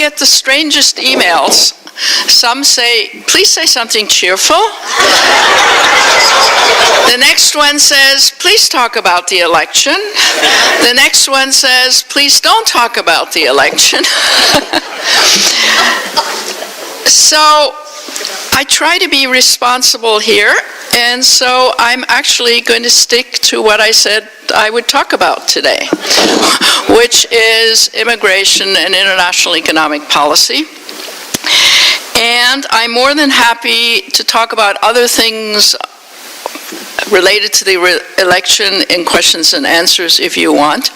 get the strangest emails. Some say, please say something cheerful. The next one says, please talk about the election. The next one says, please don't talk about the election. So I try to be responsible here, and so I'm actually going to stick to what I said I would talk about today, which is immigration and international economic policy. And I'm more than happy to talk about other things related to the election in questions and answers if you want.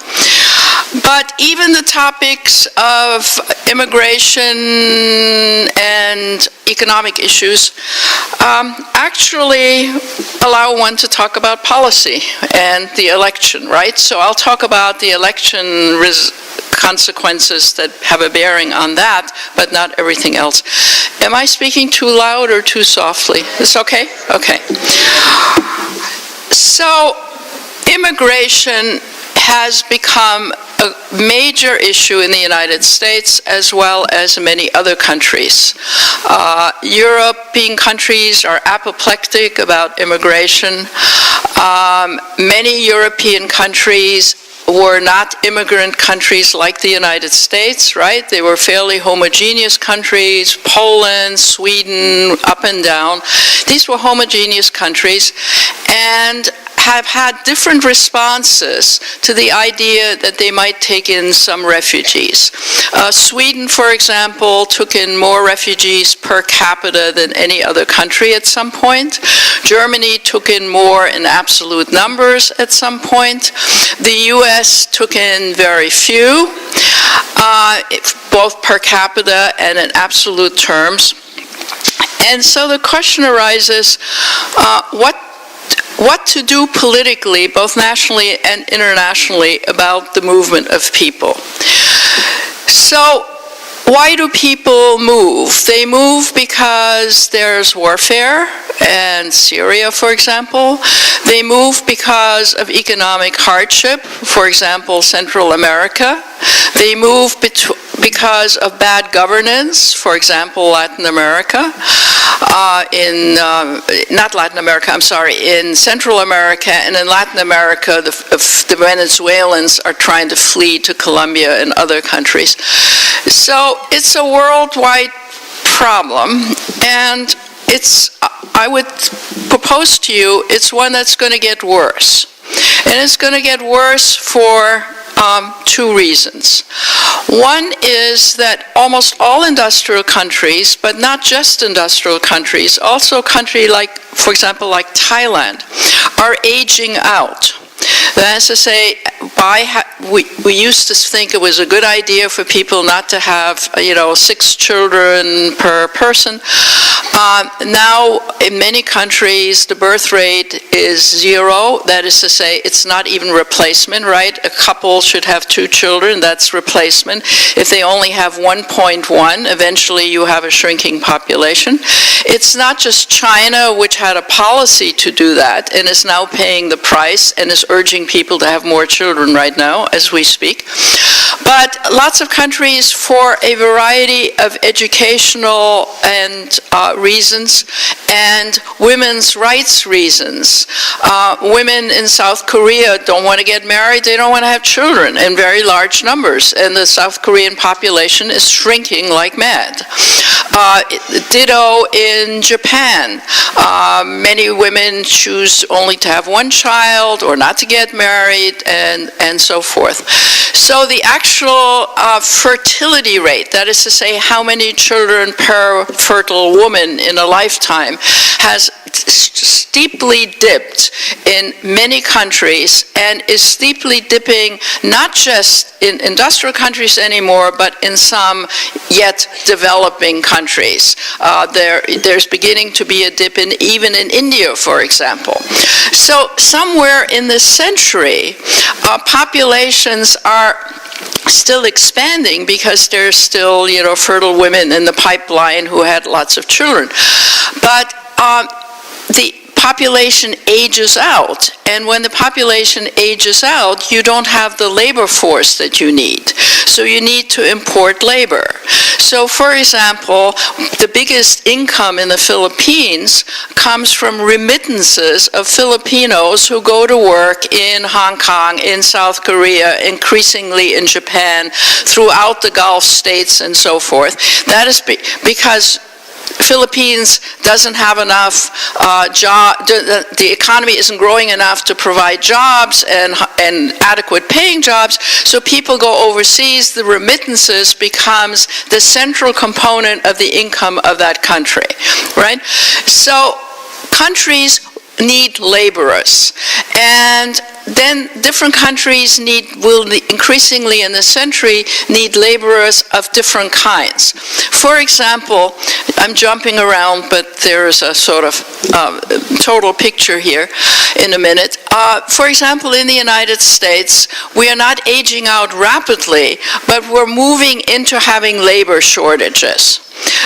But even the topics of immigration and economic issues actually allow one to talk about policy and the election, right? So I'll talk about the election consequences that have a bearing on that, but not everything else. Am I speaking too loud or too softly? Is okay? Okay. So immigration has become a major issue in the United States as well as in many other countries. European countries are apoplectic about immigration. Many European countries were not immigrant countries like the United States, right? They were fairly homogeneous countries, Poland, Sweden, up and down. These were homogeneous countries and have had different responses to the idea that they might take in some refugees. Sweden, for example, took in more refugees per capita than any other country at some point. Germany took in more in absolute numbers at some point. The US took in very few, both per capita and in absolute terms. And so the question arises, what to do politically, both nationally and internationally, about the movement of people. So, why do people move? They move because there's warfare, and Syria, for example. They move because of economic hardship, for example, Central America. They move because of bad governance, for example, Latin America. In Central America, and in Latin America, the Venezuelans are trying to flee to Colombia and other countries. So it's a worldwide problem, and I would propose to you, it's one that's going to get worse. And it's going to get worse for two reasons. One is that almost all industrial countries, but not just industrial countries, also countries like, for example, like Thailand, are aging out. That is to say, we used to think it was a good idea for people not to have, 6 children per person. Now, in many countries, the birth rate is 0. That is to say, it's not even replacement, right? A couple should have 2 children. That's replacement. If they only have 1.1, eventually you have a shrinking population. It's not just China, which had a policy to do that and is now paying the price and is urging people to have more children right now as we speak. But lots of countries, for a variety of educational and reasons and women's rights reasons. Women in South Korea don't want to get married, they don't want to have children in very large numbers, and the South Korean population is shrinking like mad. Ditto in Japan. Many women choose only to have 1 child or not to get married, and so forth. So the actual fertility rate, that is to say how many children per fertile woman in a lifetime, has steeply dipped in many countries and is steeply dipping not just in industrial countries anymore, but in some yet developing countries. There's beginning to be a dip even in India, for example. So somewhere in this century, populations are still expanding because there's still, fertile women in the pipeline who had lots of children. But the population ages out. And when the population ages out, you don't have the labor force that you need. So you need to import labor. So for example, the biggest income in the Philippines comes from remittances of Filipinos who go to work in Hong Kong, in South Korea, increasingly in Japan, throughout the Gulf states and so forth. That is because Philippines doesn't have enough the economy isn't growing enough to provide jobs and adequate paying jobs, so people go overseas. The remittances becomes the central component of the income of that country, right? So countries need laborers, and then different countries will increasingly in this century need laborers of different kinds. For example, I'm jumping around, but there's a sort of total picture here in a minute. For example, in the United States, we are not aging out rapidly, but we're moving into having labor shortages.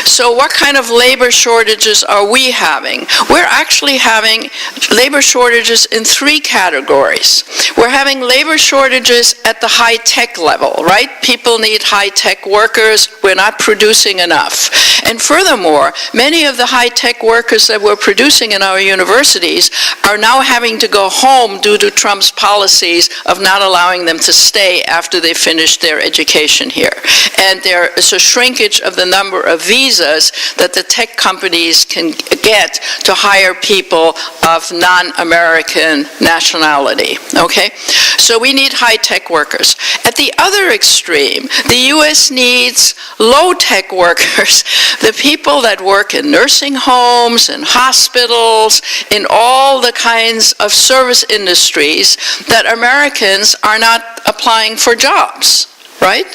So what kind of labor shortages are we having? We're actually having labor shortages in three categories. We're having labor shortages at the high-tech level, right? People need high-tech workers. We're not producing enough. And furthermore, many of the high-tech workers that we're producing in our universities are now having to go home due to Trump's policies of not allowing them to stay after they finish their education here. And there is a shrinkage of the number of visas that the tech companies can get to hire people of non-American nationality, okay? So we need high-tech workers. At the other extreme, the U.S. needs low-tech workers, the people that work in nursing homes, in hospitals, in all the kinds of service industries that Americans are not applying for jobs, right?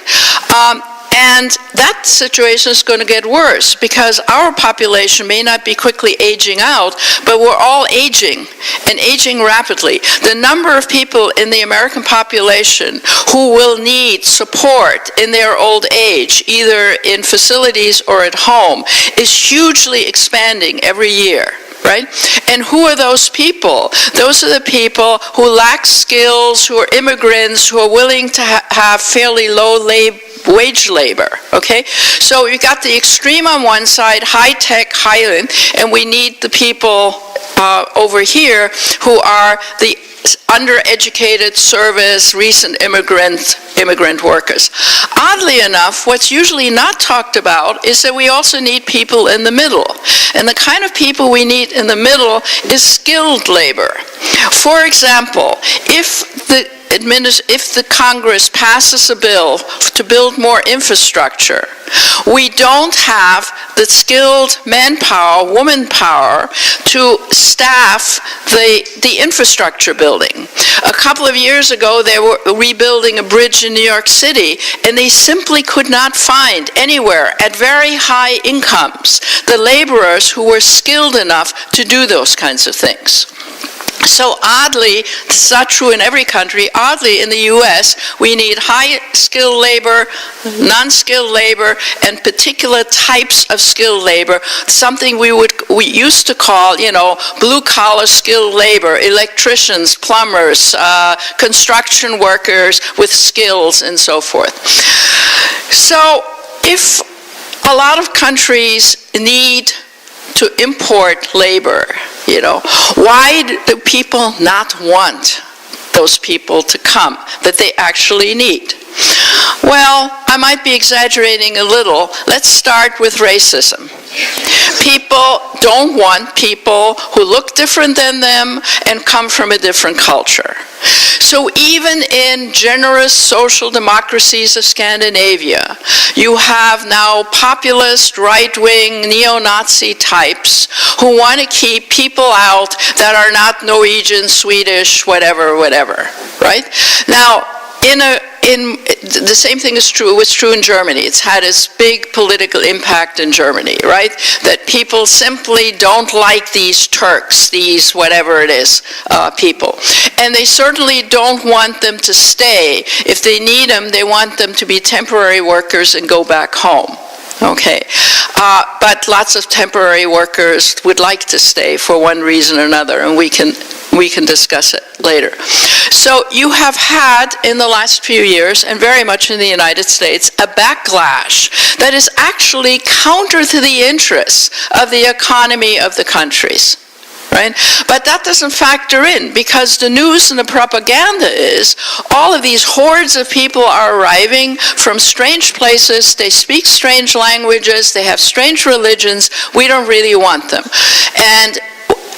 And that situation is going to get worse because our population may not be quickly aging out, but we're all aging, and aging rapidly. The number of people in the American population who will need support in their old age, either in facilities or at home, is hugely expanding every year. Right? And who are those people? Those are the people who lack skills, who are immigrants, who are willing to have fairly low wage labor, okay? So you got the extreme on one side, high-tech, high-end, and we need the people over here who are the undereducated service, recent immigrant workers. Oddly enough, what's usually not talked about is that we also need people in the middle. And the kind of people we need in the middle is skilled labor. For example, if the Congress passes a bill to build more infrastructure, we don't have the skilled manpower, woman power, to staff the infrastructure building. A couple of years ago, they were rebuilding a bridge in New York City, and they simply could not find anywhere at very high incomes the laborers who were skilled enough to do those kinds of things. So oddly, it's not true in every country, oddly in the US, we need high-skilled labor, non-skilled labor, and particular types of skilled labor, something we used to call, blue-collar skilled labor, electricians, plumbers, construction workers with skills, and so forth. So if a lot of countries need to import labor, why do people not want those people to come that they actually need? Well, I might be exaggerating a little. Let's start with racism. People don't want people who look different than them and come from a different culture. So even in generous social democracies of Scandinavia, you have now populist, right-wing, neo-Nazi types who want to keep people out that are not Norwegian, Swedish, whatever, right? Now, the same thing is true, was true in Germany. It's had its big political impact in Germany, right? That people simply don't like these Turks, these whatever it is, people. And they certainly don't want them to stay. If they need them, they want them to be temporary workers and go back home. Okay. but lots of temporary workers would like to stay for one reason or another, and we can discuss it later. So you have had, in the last few years, and very much in the United States, a backlash that is actually counter to the interests of the economy of the countries. Right? But that doesn't factor in, because the news and the propaganda is all of these hordes of people are arriving from strange places, they speak strange languages, they have strange religions, we don't really want them. And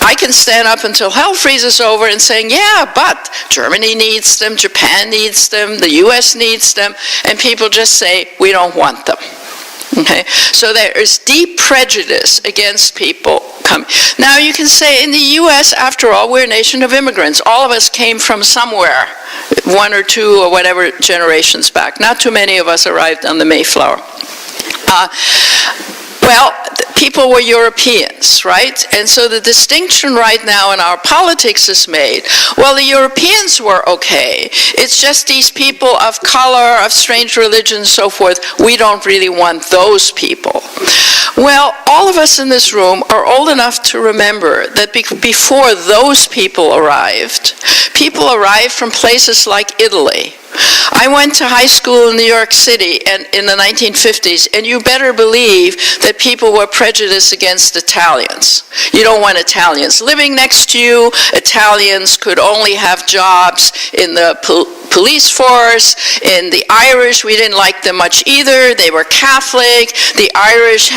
I can stand up until hell freezes over and saying, yeah, but Germany needs them, Japan needs them, the US needs them, and people just say, we don't want them. Okay, so there is deep prejudice against people coming. Now you can say in the US, after all, we're a nation of immigrants. All of us came from somewhere, one or two or whatever generations back. Not too many of us arrived on the Mayflower. Well, people were Europeans, right? And so the distinction right now in our politics is made, well, the Europeans were okay. It's just these people of color, of strange religion and so forth, we don't really want those people. Well, all of us in this room are old enough to remember that before those people arrived from places like Italy. I went to high school in New York City and in the 1950s, and you better believe that people were prejudiced against Italians. You don't want Italians living next to you. Italians could only have jobs in the police force. In the Irish, we didn't like them much either. They were Catholic. The Irish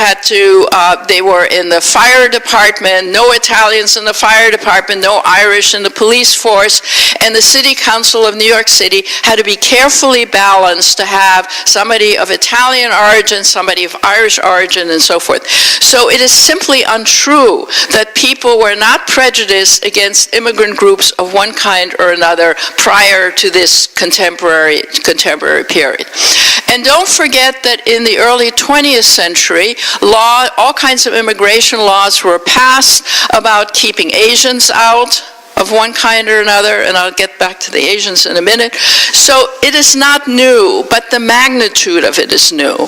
they were in the fire department. No Italians in the fire department, no Irish in the police force. And the City Council of New York City had to be carefully balanced to have somebody of Italian origin, somebody of Irish origin, and so forth. So it is simply untrue that people were not prejudiced against immigrant groups of one kind or another prior to this contemporary period. And don't forget that in the early 20th century, all kinds of immigration laws were passed about keeping Asians out of one kind or another, and I'll get back to the Asians in a minute. So it is not new, but the magnitude of it is new.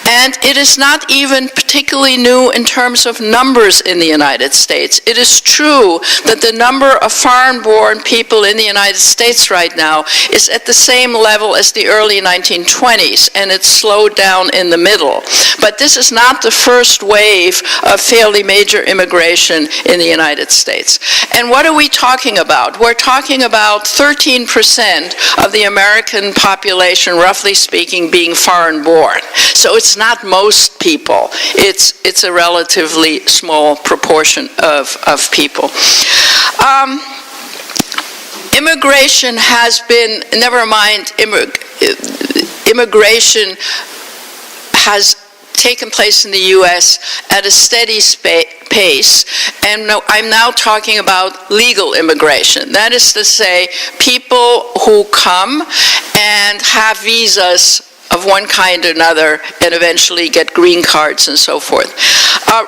And it is not even particularly new in terms of numbers in the United States. It is true that the number of foreign-born people in the United States right now is at the same level as the early 1920s, and it's slowed down in the middle. But this is not the first wave of fairly major immigration in the United States. And what are we talking about? We're talking about 13% of the American population, roughly speaking, being foreign-born. So it's not most people. It's a relatively small proportion of people. Immigration has been, never mind, immigration has taken place in the U.S. at a steady pace, and I'm now talking about legal immigration. That is to say, people who come and have visas of one kind or another and eventually get green cards and so forth.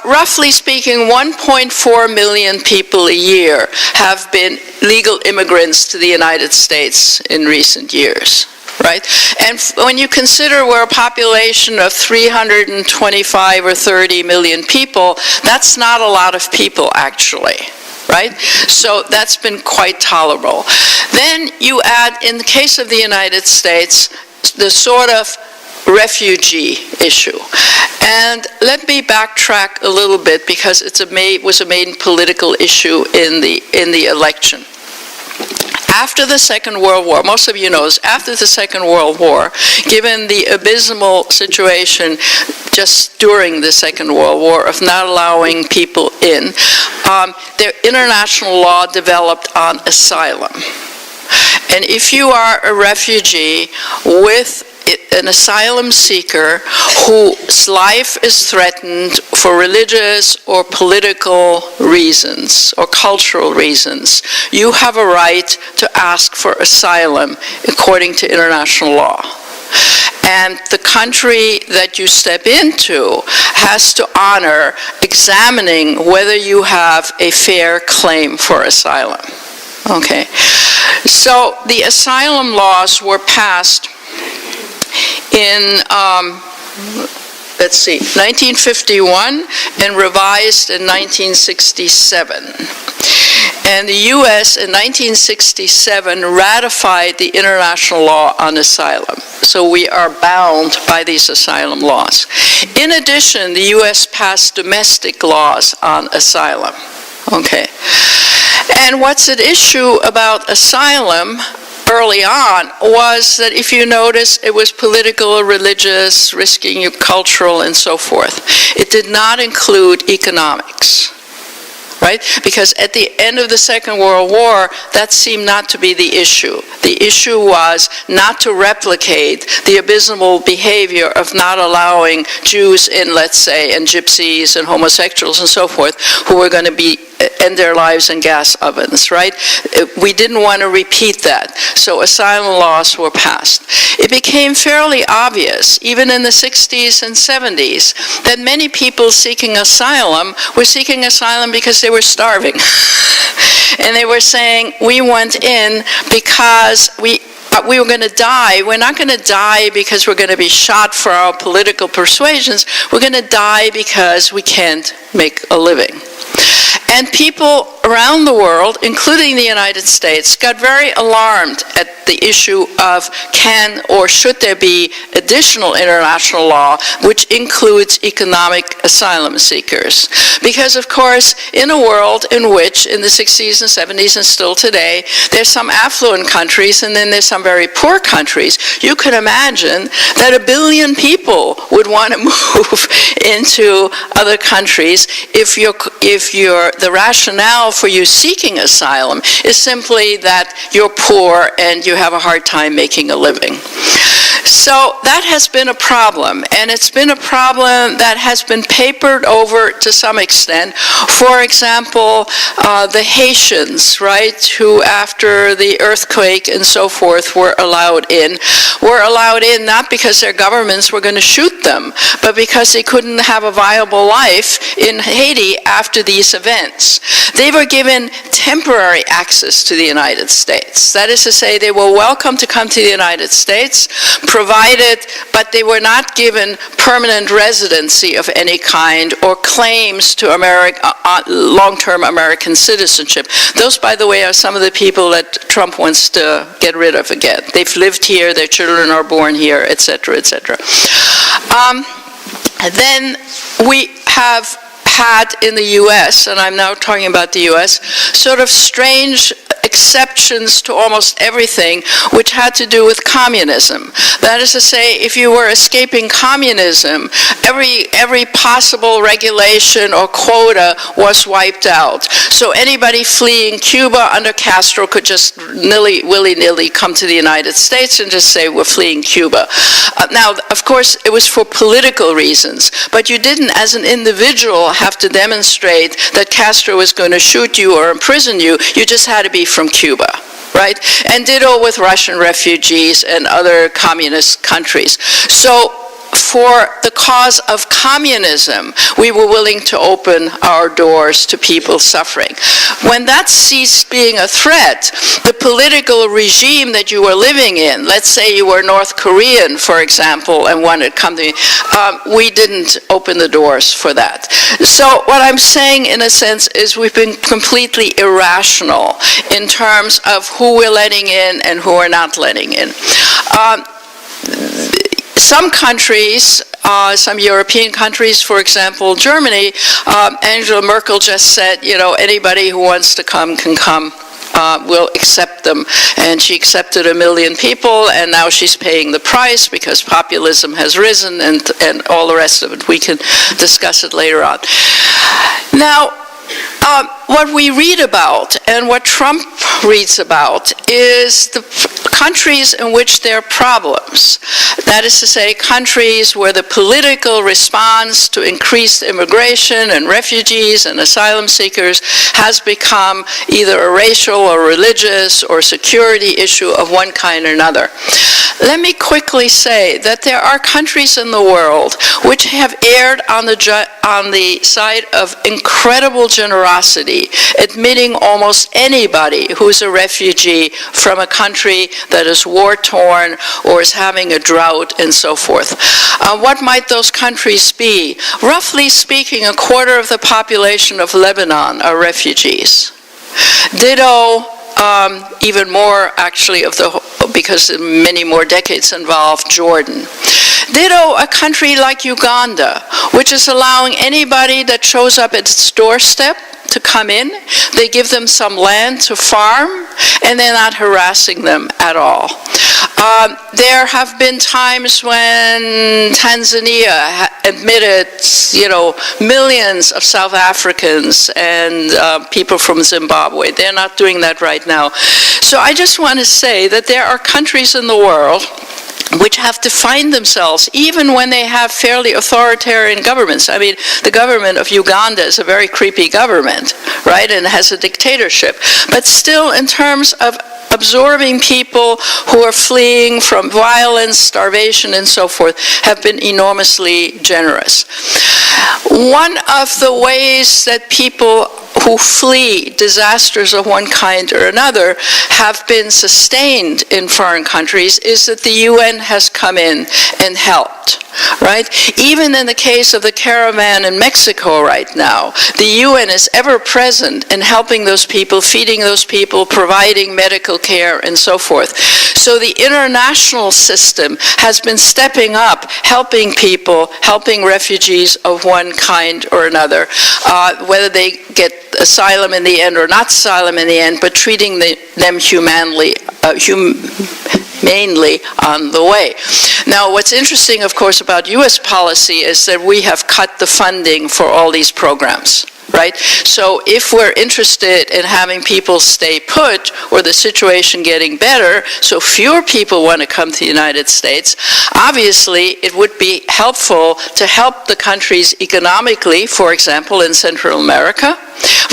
Roughly speaking, 1.4 million people a year have been legal immigrants to the United States in recent years. Right? And when you consider we're a population of 325 or 30 million people, that's not a lot of people actually. Right? So that's been quite tolerable. Then you add, in the case of the United States, the sort of refugee issue. And let me backtrack a little bit because it was a main political issue in the election. After the Second World War, most of you know this, after the Second World War, given the abysmal situation just during the Second World War of not allowing people in, their international law developed on asylum. And if you are a refugee with an asylum seeker whose life is threatened for religious or political reasons or cultural reasons, you have a right to ask for asylum according to international law. And the country that you step into has to honor examining whether you have a fair claim for asylum. Okay, so the asylum laws were passed in let's see, 1951 and revised in 1967. And the U.S. in 1967 ratified the international law on asylum. So we are bound by these asylum laws. In addition, the U.S. passed domestic laws on asylum. Okay. And what's at issue about asylum early on was that, if you notice, it was political or religious, risking your cultural and so forth. It did not include economics. Right? Because at the end of the Second World War, that seemed not to be the issue. The issue was not to replicate the abysmal behavior of not allowing Jews in, let's say, and gypsies and homosexuals and so forth, who were going to end their lives in gas ovens, right? We didn't want to repeat that, so asylum laws were passed. It became fairly obvious, even in the 60s and 70s, that many people seeking asylum were seeking asylum because they were starving. And they were saying, we went in because we were going to die. We're not going to die because we're going to be shot for our political persuasions. We're going to die because we can't make a living. And people around the world, including the United States, got very alarmed at the issue of can or should there be additional international law which includes economic asylum seekers. Because, of course, in a world in which, in the 60s and 70s and still today, there's some affluent countries and then there's some very poor countries, you can imagine that 1 billion people would want to move into other countries if the rationale for you seeking asylum is simply that you're poor and you have a hard time making a living. So that has been a problem, and it's been a problem that has been papered over to some extent. For example, the Haitians, right, who after the earthquake and so forth were allowed in not because their governments were going to shoot them, but because they couldn't have a viable life in Haiti after these events. They were given temporary access to the United States. That is to say, they were welcome to come to the United States, provided, but they were not given permanent residency of any kind or claims to long-term American citizenship. Those, by the way, are some of the people that Trump wants to get rid of again. They've lived here, their children are born here, etc., etc. Then we have had in the U.S., and I'm now talking about the U.S., sort of strange exceptions to almost everything which had to do with communism. That is to say, if you were escaping communism, every possible regulation or quota was wiped out. So anybody fleeing Cuba under Castro could just willy-nilly come to the United States and just say, we're fleeing Cuba. Now, of course, it was for political reasons, but you didn't, as an individual, have to demonstrate that Castro was going to shoot you or imprison you. You just had to be from Cuba, right? And ditto with Russian refugees and other communist countries. So for the cause of communism, we were willing to open our doors to people suffering. When that ceased being a threat, the political regime that you were living in, let's say you were North Korean, for example, and wanted to come to me, we didn't open the doors for that. So what I'm saying, in a sense, is we've been completely irrational in terms of who we're letting in and who we're not letting in. Some countries, some European countries, for example, Germany, Angela Merkel just said, anybody who wants to come can come. We'll accept them. And she accepted 1 million people, and now she's paying the price because populism has risen and all the rest of it. We can discuss it later on. Now, what we read about and what Trump reads about is the countries in which there are problems. That is to say, countries where the political response to increased immigration and refugees and asylum seekers has become either a racial or religious or security issue of one kind or another. let me quickly say that there are countries in the world which have erred on the side of incredible generosity, admitting almost anybody who's a refugee from a country that is war-torn or is having a drought and so forth. What might those countries be? Roughly speaking, a quarter of the population of Lebanon are refugees. Ditto, even more actually because many more decades involved Jordan. Ditto a country like Uganda, which is allowing anybody that shows up at its doorstep to come in. They give them some land to farm, and they're not harassing them at all. There have been times when Tanzania admitted, millions of South Africans and people from Zimbabwe. They're not doing that right now. So I just want to say that there are countries in the world which have defined themselves, even when they have fairly authoritarian governments. I mean, the government of Uganda is a very creepy government, right, and has a dictatorship. But still, in terms of absorbing people who are fleeing from violence, starvation, and so forth, have been enormously generous. One of the ways that people who flee disasters of one kind or another have been sustained in foreign countries is that the UN has come in and helped, right? Even in the case of the caravan in Mexico right now, the UN is ever present in helping those people, feeding those people, providing medical care, and so forth. So the international system has been stepping up, helping people, helping refugees of one kind or another, whether they get asylum in the end or not asylum in the end, but treating them humanely on the way. Now, what's interesting, of course, about U.S. policy is that we have cut the funding for all these programs, right? So if we're interested in having people stay put or the situation getting better, so fewer people want to come to the United States, obviously it would be helpful to help the countries economically, for example, in Central America,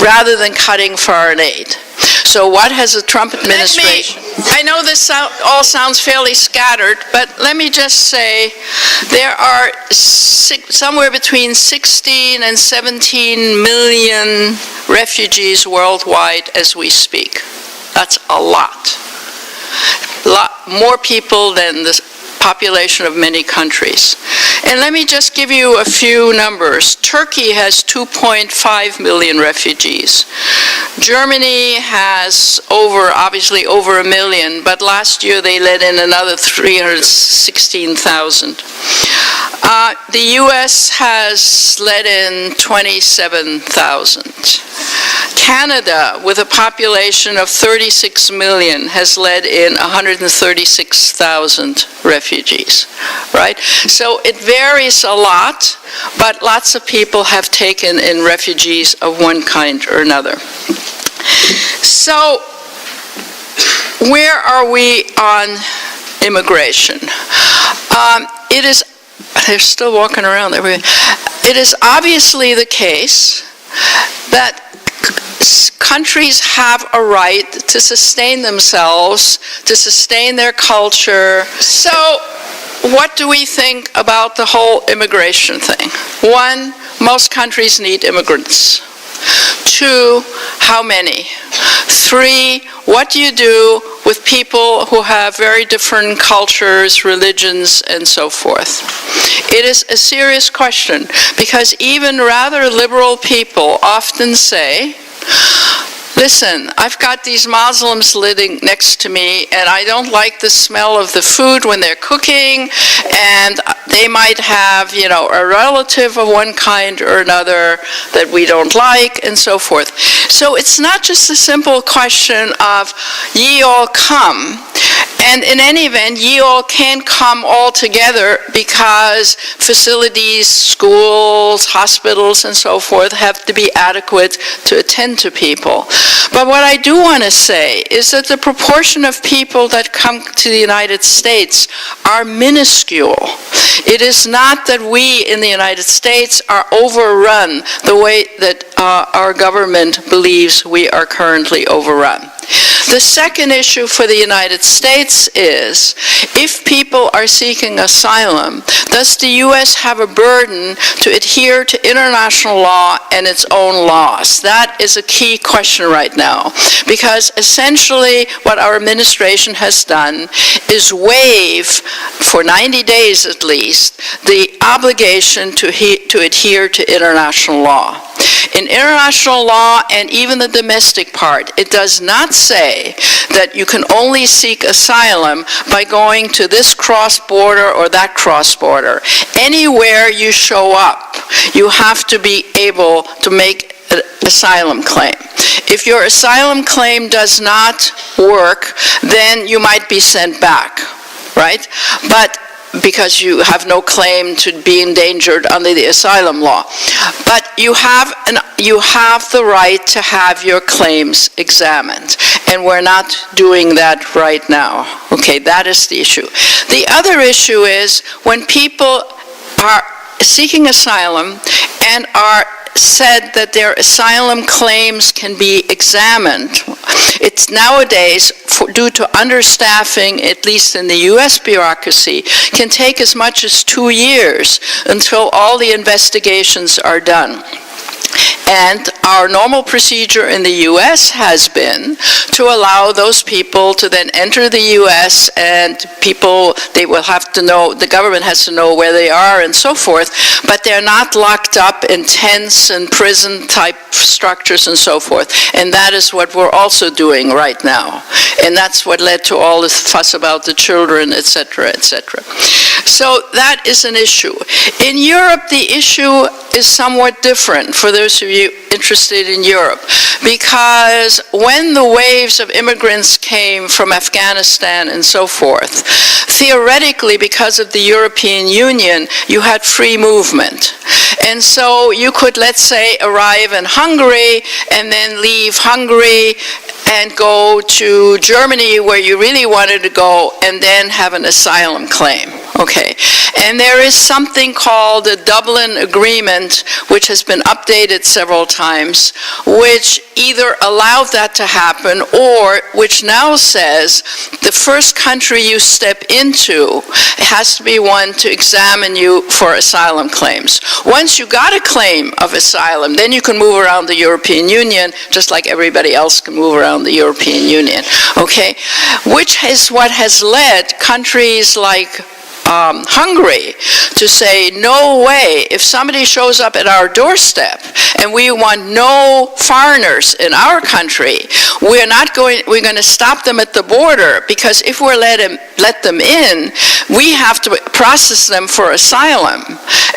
rather than cutting foreign aid. So what has the Trump administration... I know this all sounds fairly scattered, but let me just say there are somewhere between 16 and 17 million refugees worldwide as we speak. That's a lot. More people than the population of many countries. And let me just give you a few numbers. Turkey has 2.5 million refugees. Germany has obviously over 1 million, but last year they let in another 316,000. The US has let in 27,000. Canada, with a population of 36 million, has let in 136,000 refugees, right? So it varies a lot, but lots of people have taken in refugees of one kind or another. So where are we on immigration? They're still walking around there. It is obviously the case that countries have a right to sustain themselves, to sustain their culture. So what do we think about the whole immigration thing? One, most countries need immigrants. Two, how many? Three, what do you do with people who have very different cultures, religions, and so forth? It is a serious question, because even rather liberal people often say, listen, I've got these Muslims living next to me, and I don't like the smell of the food when they're cooking, and they might have, a relative of one kind or another that we don't like, and so forth. So it's not just a simple question of, ye all come. And in any event, ye all can't come all together because facilities, schools, hospitals, and so forth have to be adequate to attend to people. But what I do want to say is that the proportion of people that come to the United States are minuscule. It is not that we in the United States are overrun the way that our government believes we are currently overrun. The second issue for the United States is, if people are seeking asylum, does the U.S. have a burden to adhere to international law and its own laws? That is a key question right now, because essentially what our administration has done is waive, for 90 days at least, the obligation to adhere to international law. In international law, and even the domestic part, it does not say that you can only seek asylum by going to this cross-border or that cross-border. Anywhere you show up, you have to be able to make an asylum claim. If your asylum claim does not work, then you might be sent back, right? But because you have no claim to be endangered under the asylum law. But you have the right to have your claims examined, and we're not doing that right now. Okay, that is the issue. The other issue is when people are seeking asylum and are said that their asylum claims can be examined. It's nowadays, due to understaffing, at least in the U.S. bureaucracy, can take as much as 2 years until all the investigations are done. And our normal procedure in the U.S. has been to allow those people to then enter the U.S. and they will have to know, the government has to know where they are and so forth, but they're not locked up in tents and prison type structures and so forth. And that is what we're also doing right now. And that's what led to all this fuss about the children, et cetera, et cetera. So that is an issue. In Europe, the issue is somewhat different for those of you interested in Europe, because when the waves of immigrants came from Afghanistan and so forth, theoretically, because of the European Union, you had free movement. And so you could, let's say, arrive in Hungary and then leave Hungary and go to Germany where you really wanted to go and then have an asylum claim. Okay. And there is something called the Dublin Agreement, which has been updated several times, which either allowed that to happen or which now says the first country you step into has to be one to examine you for asylum claims. Once you got a claim of asylum, then you can move around the European Union just like everybody else can move around the European Union. Okay? Which is what has led countries like Hungary to say, no way, if somebody shows up at our doorstep and we want no foreigners in our country, we're going to stop them at the border, because if we let them in, we have to process them for asylum,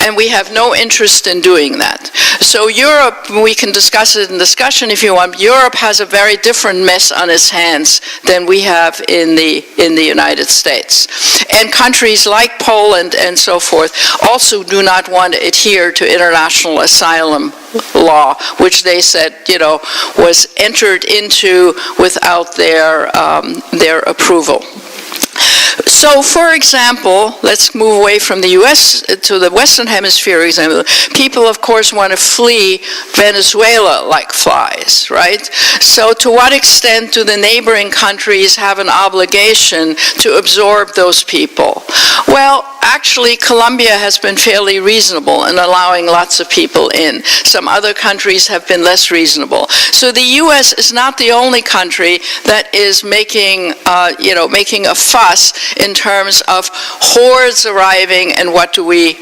and we have no interest in doing that. So Europe, we can discuss it in discussion if you want, Europe has a very different mess on its hands than we have in the United States. And countries like Poland and so forth also do not want to adhere to international asylum law, which they said, was entered into without their approval. So, for example, let's move away from the U.S. to the Western Hemisphere example. People, of course, want to flee Venezuela like flies, right? So to what extent do the neighboring countries have an obligation to absorb those people? Well, actually, Colombia has been fairly reasonable in allowing lots of people in. Some other countries have been less reasonable. So the U.S. is not the only country that is making a fuss in terms of hordes arriving, and what do we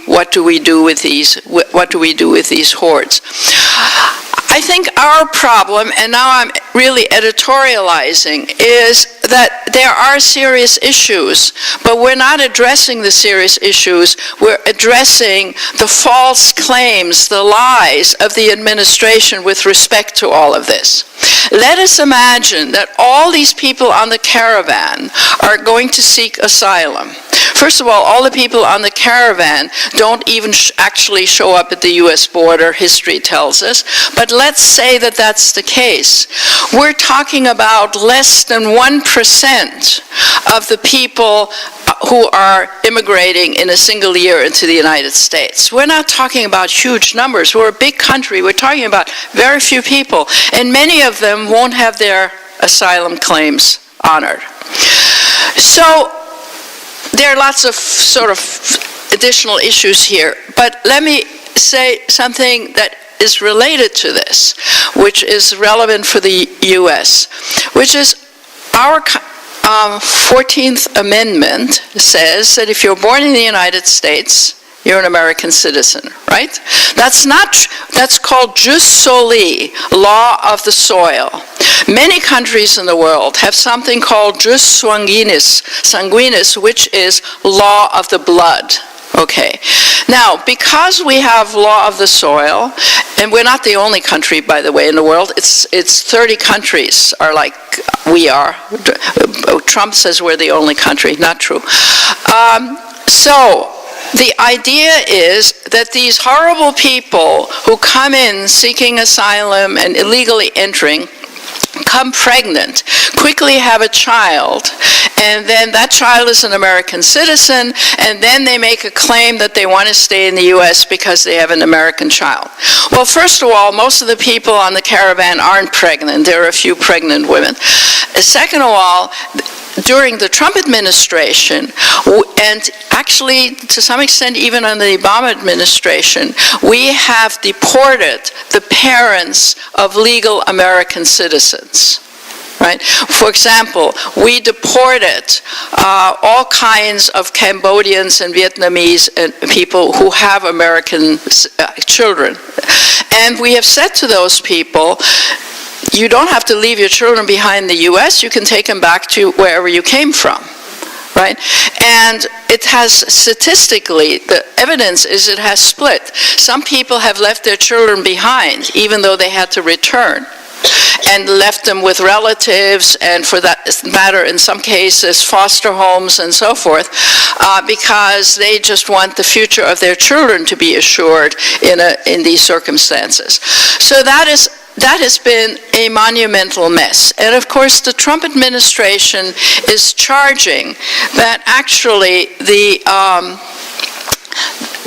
do with these hordes? I think our problem, and now I'm really editorializing, is that there are serious issues, but we're not addressing the serious issues. We're addressing the false claims, the lies of the administration with respect to all of this. Let us imagine that all these people on the caravan are going to seek asylum. First of all the people on the caravan don't even actually show up at the U.S. border, history tells us, but let's say that that's the case. We're talking about less than 1% of the people who are immigrating in a single year into the United States. We're not talking about huge numbers. We're a big country. We're talking about very few people, and many of them won't have their asylum claims honored. So there are lots of sort of additional issues here, but let me say something that is related to this, which is relevant for the U.S., which is our 14th Amendment says that if you're born in the United States, you're an American citizen, right? That's called jus soli, law of the soil. Many countries in the world have something called jus sanguinis, which is law of the blood. Okay. Now, because we have law of the soil, and we're not the only country, by the way, in the world, it's 30 countries are like we are. Trump says we're the only country. Not true. So the idea is that these horrible people who come in seeking asylum and illegally entering come pregnant, quickly have a child, and then that child is an American citizen, and then they make a claim that they want to stay in the U.S. because they have an American child. Well, first of all, most of the people on the caravan aren't pregnant. There are a few pregnant women. Second of all, during the Trump administration, and actually to some extent even under the Obama administration, we have deported the parents of legal American citizens. Right? For example, we deported all kinds of Cambodians and Vietnamese and people who have American children. And we have said to those people, you don't have to leave your children behind in the U.S., you can take them back to wherever you came from, right? And it has statistically, the evidence is it has split. Some people have left their children behind, even though they had to return, and left them with relatives, and for that matter, in some cases, foster homes and so forth, because they just want the future of their children to be assured in these circumstances. So that has been a monumental mess. And of course, the Trump administration is charging that actually the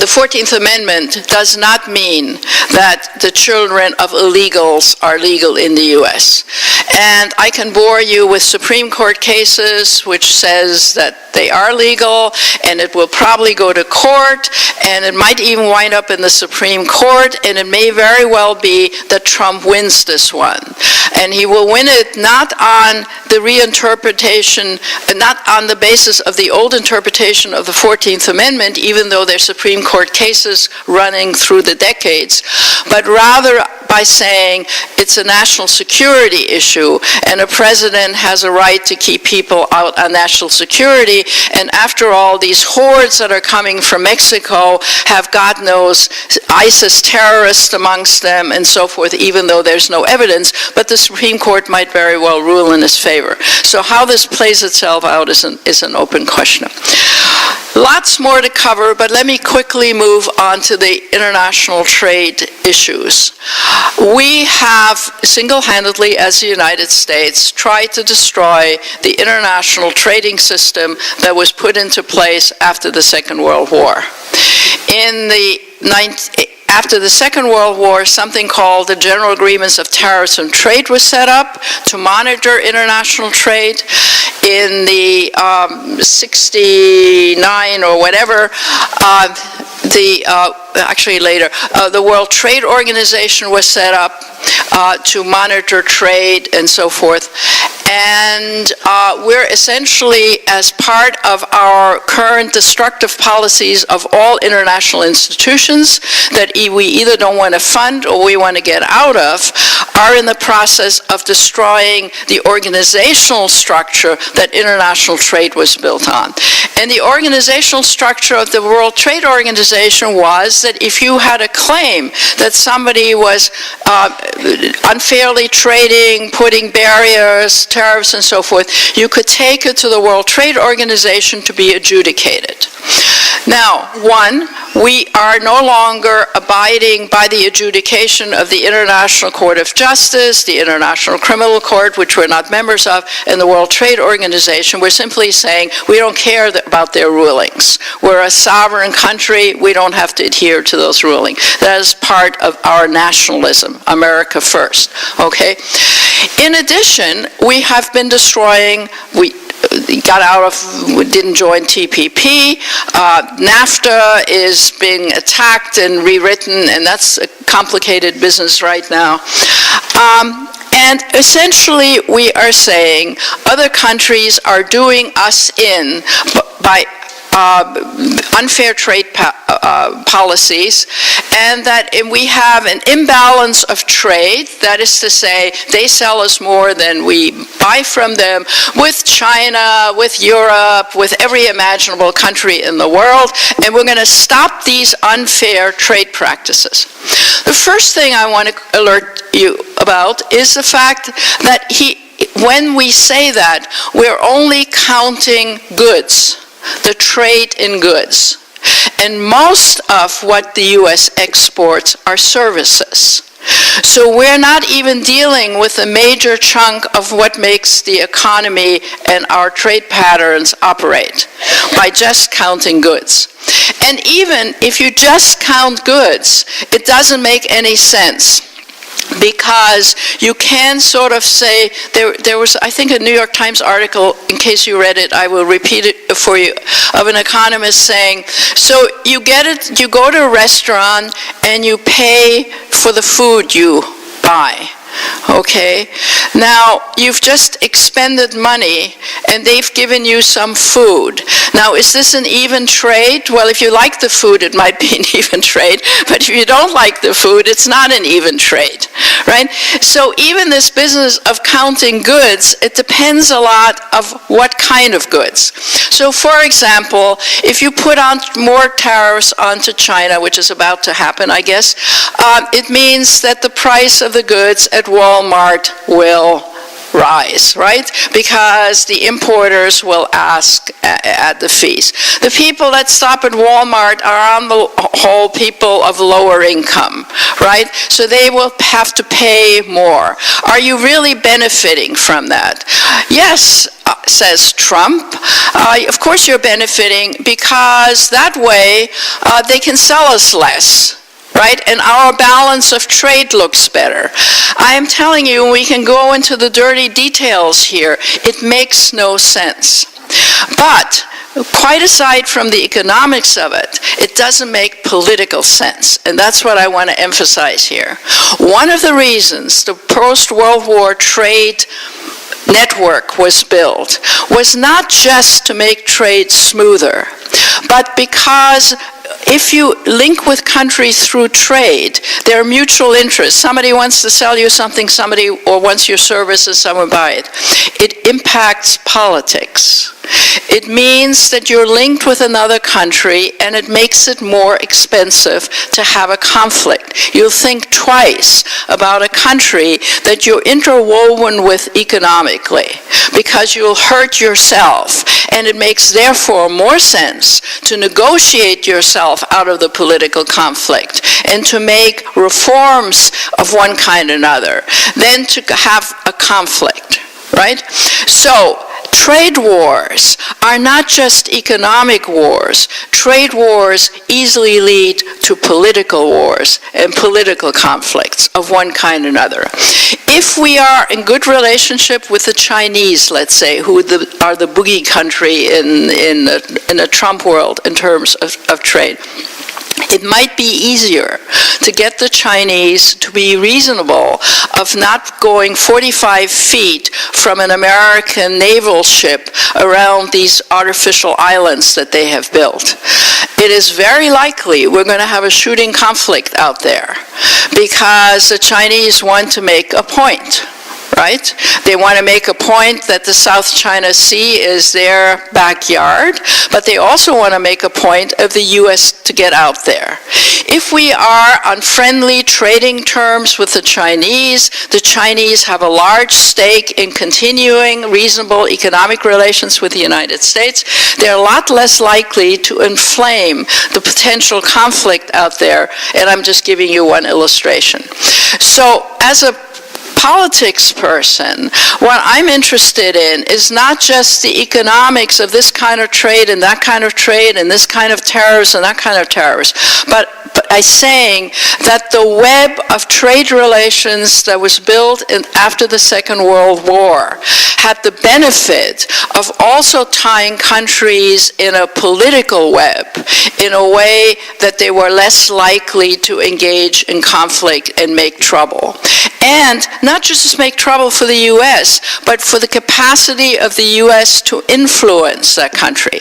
14th Amendment does not mean that the children of illegals are legal in the U.S. And I can bore you with Supreme Court cases which says that they are legal, and it will probably go to court, and it might even wind up in the Supreme Court, and it may very well be that Trump wins this one. And he will win it not on the reinterpretation, not on the basis of the old interpretation of the 14th Amendment, even though there's Supreme Court cases running through the decades, but rather by saying it's a national security issue, and a president has a right to keep people out on national security, and after all, these hordes that are coming from Mexico have, God knows, ISIS terrorists amongst them and so forth, even though there's no evidence, but the Supreme Court might very well rule in his favor. So how this plays itself out is an open question. Lots more to cover, but let me quickly move on to the international trade issues. We have single-handedly, as the United States, tried to destroy the international trading system that was put into place after the Second World War. After the Second World War, something called the General Agreements of Tariffs and Trade was set up to monitor international trade. In the 69 or whatever, actually later, the World Trade Organization was set up to monitor trade and so forth. And we're essentially, as part of our current destructive policies of all international institutions that we either don't want to fund or we want to get out of, are in the process of destroying the organizational structure that international trade was built on. And the organizational structure of the World Trade Organization was that if you had a claim that somebody was unfairly trading, putting barriers, tariffs and so forth, you could take it to the World Trade Organization to be adjudicated. Now, one, we are no longer abiding by the adjudication of the International Court of Justice, the International Criminal Court, which we're not members of, and the World Trade Organization. We're simply saying we don't care about their rulings. We're a sovereign country. We don't have to adhere to those rulings. That is part of our nationalism, America first, okay? In addition, we have been destroying, we didn't join TPP. NAFTA is being attacked and rewritten, and that's a complicated business right now. And essentially, we are saying other countries are doing us in by unfair trade policies, and that we have an imbalance of trade. That is to say, they sell us more than we buy from them, with China, with Europe, with every imaginable country in the world, and we're going to stop these unfair trade practices. The first thing I want to alert you about is the fact that when we say that, we're only counting goods, the trade in goods. And most of what the U.S. exports are services. So we're not even dealing with a major chunk of what makes the economy and our trade patterns operate by just counting goods. And even if you just count goods, it doesn't make any sense. Because you can sort of say, there was, I think, a New York Times article, in case you read it, I will repeat it for you, of an economist saying, so you go to a restaurant and you pay for the food you buy. Okay, now you've just expended money and they've given you some food. Now, is this an even trade? Well, if you like the food, it might be an even trade, but if you don't like the food, it's not an even trade, right? So even this business of counting goods, it depends a lot of what kind of goods. So for example, if you put on more tariffs onto China, which is about to happen, I guess, it means that the price of the goods at Walmart will rise, right? Because the importers will ask at the fees. The people that stop at Walmart are on the whole people of lower income, right? So they will have to pay more. Are you really benefiting from that? Yes, says Trump. Of course you're benefiting, because that way they can sell us less. Right? And our balance of trade looks better. I am telling you, we can go into the dirty details here. It makes no sense. But quite aside from the economics of it, it doesn't make political sense. And that's what I want to emphasize here. One of the reasons the post-World War trade network was built was not just to make trade smoother, but because if you link with countries through trade, there are mutual interests. Somebody wants to sell you something, or wants your services, someone buy it. It impacts politics. It means that you're linked with another country, and it makes it more expensive to have a conflict. You'll think twice about a country that you're interwoven with economically, because you'll hurt yourself, and it makes therefore more sense to negotiate yourself out of the political conflict and to make reforms of one kind or another than to have a conflict, right? So trade wars are not just economic wars. Trade wars easily lead to political wars and political conflicts of one kind or another. If we are in good relationship with the Chinese, let's say, who are the boogie country in a Trump world in terms of trade, it might be easier to get the Chinese to be reasonable of not going 45 feet from an American naval ship around these artificial islands that they have built. It is very likely we're going to have a shooting conflict out there, because the Chinese want to make a point. Right? They want to make a point that the South China Sea is their backyard, but they also want to make a point of the U.S. to get out there. If we are on friendly trading terms with the Chinese have a large stake in continuing reasonable economic relations with the United States, they're a lot less likely to inflame the potential conflict out there, and I'm just giving you one illustration. So as a politics person, what I'm interested in is not just the economics of this kind of trade and that kind of trade and this kind of tariffs and that kind of tariffs, but I'm saying that the web of trade relations that was built after the Second World War had the benefit of also tying countries in a political web in a way that they were less likely to engage in conflict and make trouble. And not just to make trouble for the U.S., but for the capacity of the U.S. to influence that country.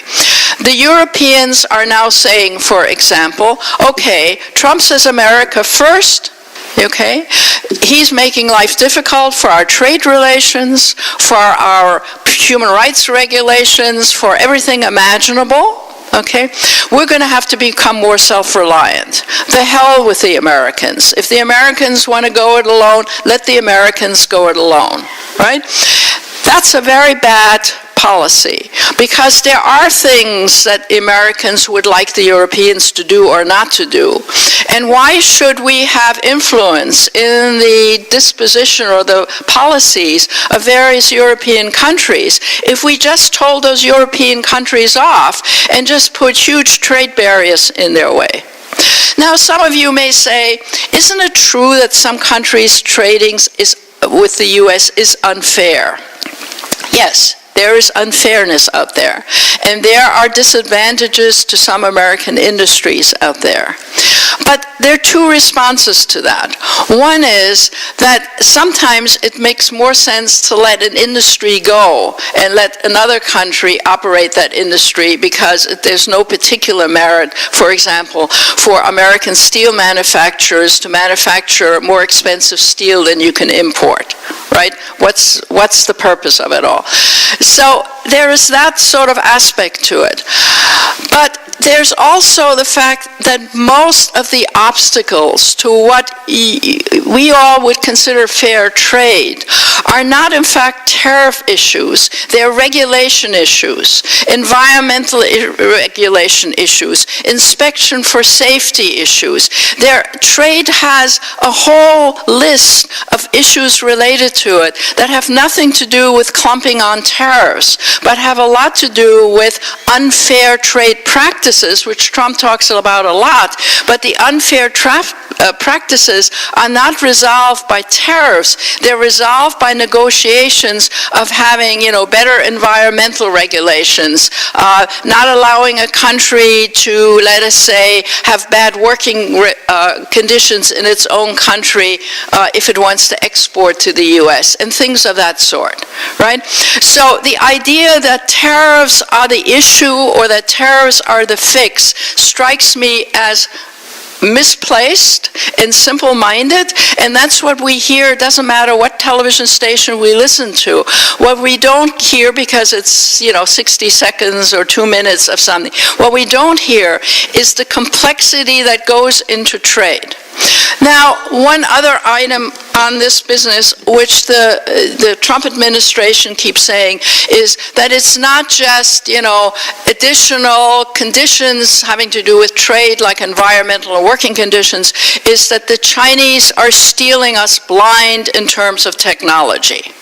The Europeans are now saying, for example, okay, Trump says America first, okay? He's making life difficult for our trade relations, for our human rights regulations, for everything imaginable. Okay, we're going to have to become more self-reliant. The hell with the Americans. If the Americans want to go it alone, let the Americans go it alone, right? That's a very bad policy, because there are things that Americans would like the Europeans to do or not to do. And why should we have influence in the disposition or the policies of various European countries if we just told those European countries off and just put huge trade barriers in their way? Now, some of you may say, isn't it true that some countries' trading with the U.S. is unfair? Yes. There is unfairness out there, and there are disadvantages to some American industries out there. But there are two responses to that. One is that sometimes it makes more sense to let an industry go and let another country operate that industry because there's no particular merit, for example, for American steel manufacturers to manufacture more expensive steel than you can import, right? What's the purpose of it all? So there is that sort of aspect to it. But there's also the fact that most of the obstacles to what we all would consider fair trade are not in fact tariff issues, they're regulation issues, environmental regulation issues, inspection for safety issues. Trade has a whole list of issues related to it that have nothing to do with clumping on tariffs, but have a lot to do with unfair trade practices, which Trump talks about a lot, but the unfair practices are not resolved by tariffs. They're resolved by negotiations of having, better environmental regulations, not allowing a country to, let us say, have bad working conditions in its own country if it wants to export to the U.S., and things of that sort, right? So the idea that tariffs are the issue or that tariffs are the fix strikes me as misplaced and simple-minded, and that's what we hear. It doesn't matter what television station we listen to. What we don't hear, because it's 60 seconds or 2 minutes of something, what we don't hear is the complexity that goes into trade. Now, one other item on this business, which the Trump administration keeps saying, is that it's not just, additional conditions having to do with trade, like environmental and working conditions, is that the Chinese are stealing us blind in terms of technology.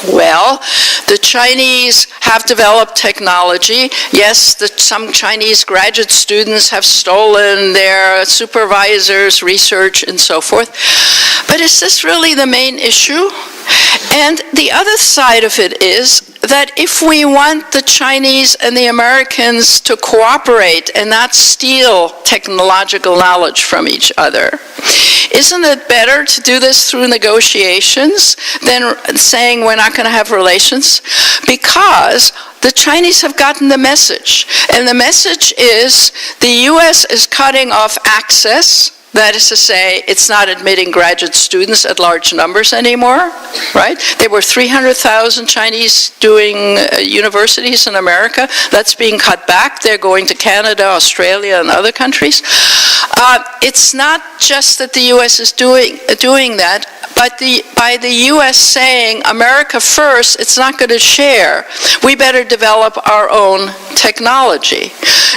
Well, the Chinese have developed technology. Yes, some Chinese graduate students have stolen their supervisors' research and so forth. But is this really the main issue? And the other side of it is that if we want the Chinese and the Americans to cooperate and not steal technological knowledge from each other, isn't it better to do this through negotiations than saying we're not going to have relations? Because the Chinese have gotten the message. And the message is the U.S. is cutting off access. That is to say, it's not admitting graduate students at large numbers anymore, right? There were 300,000 Chinese doing universities in America. That's being cut back. They're going to Canada, Australia, and other countries. It's not just that the U.S. is doing that, but by the U.S. saying, America first, it's not going to share. We better develop our own technology.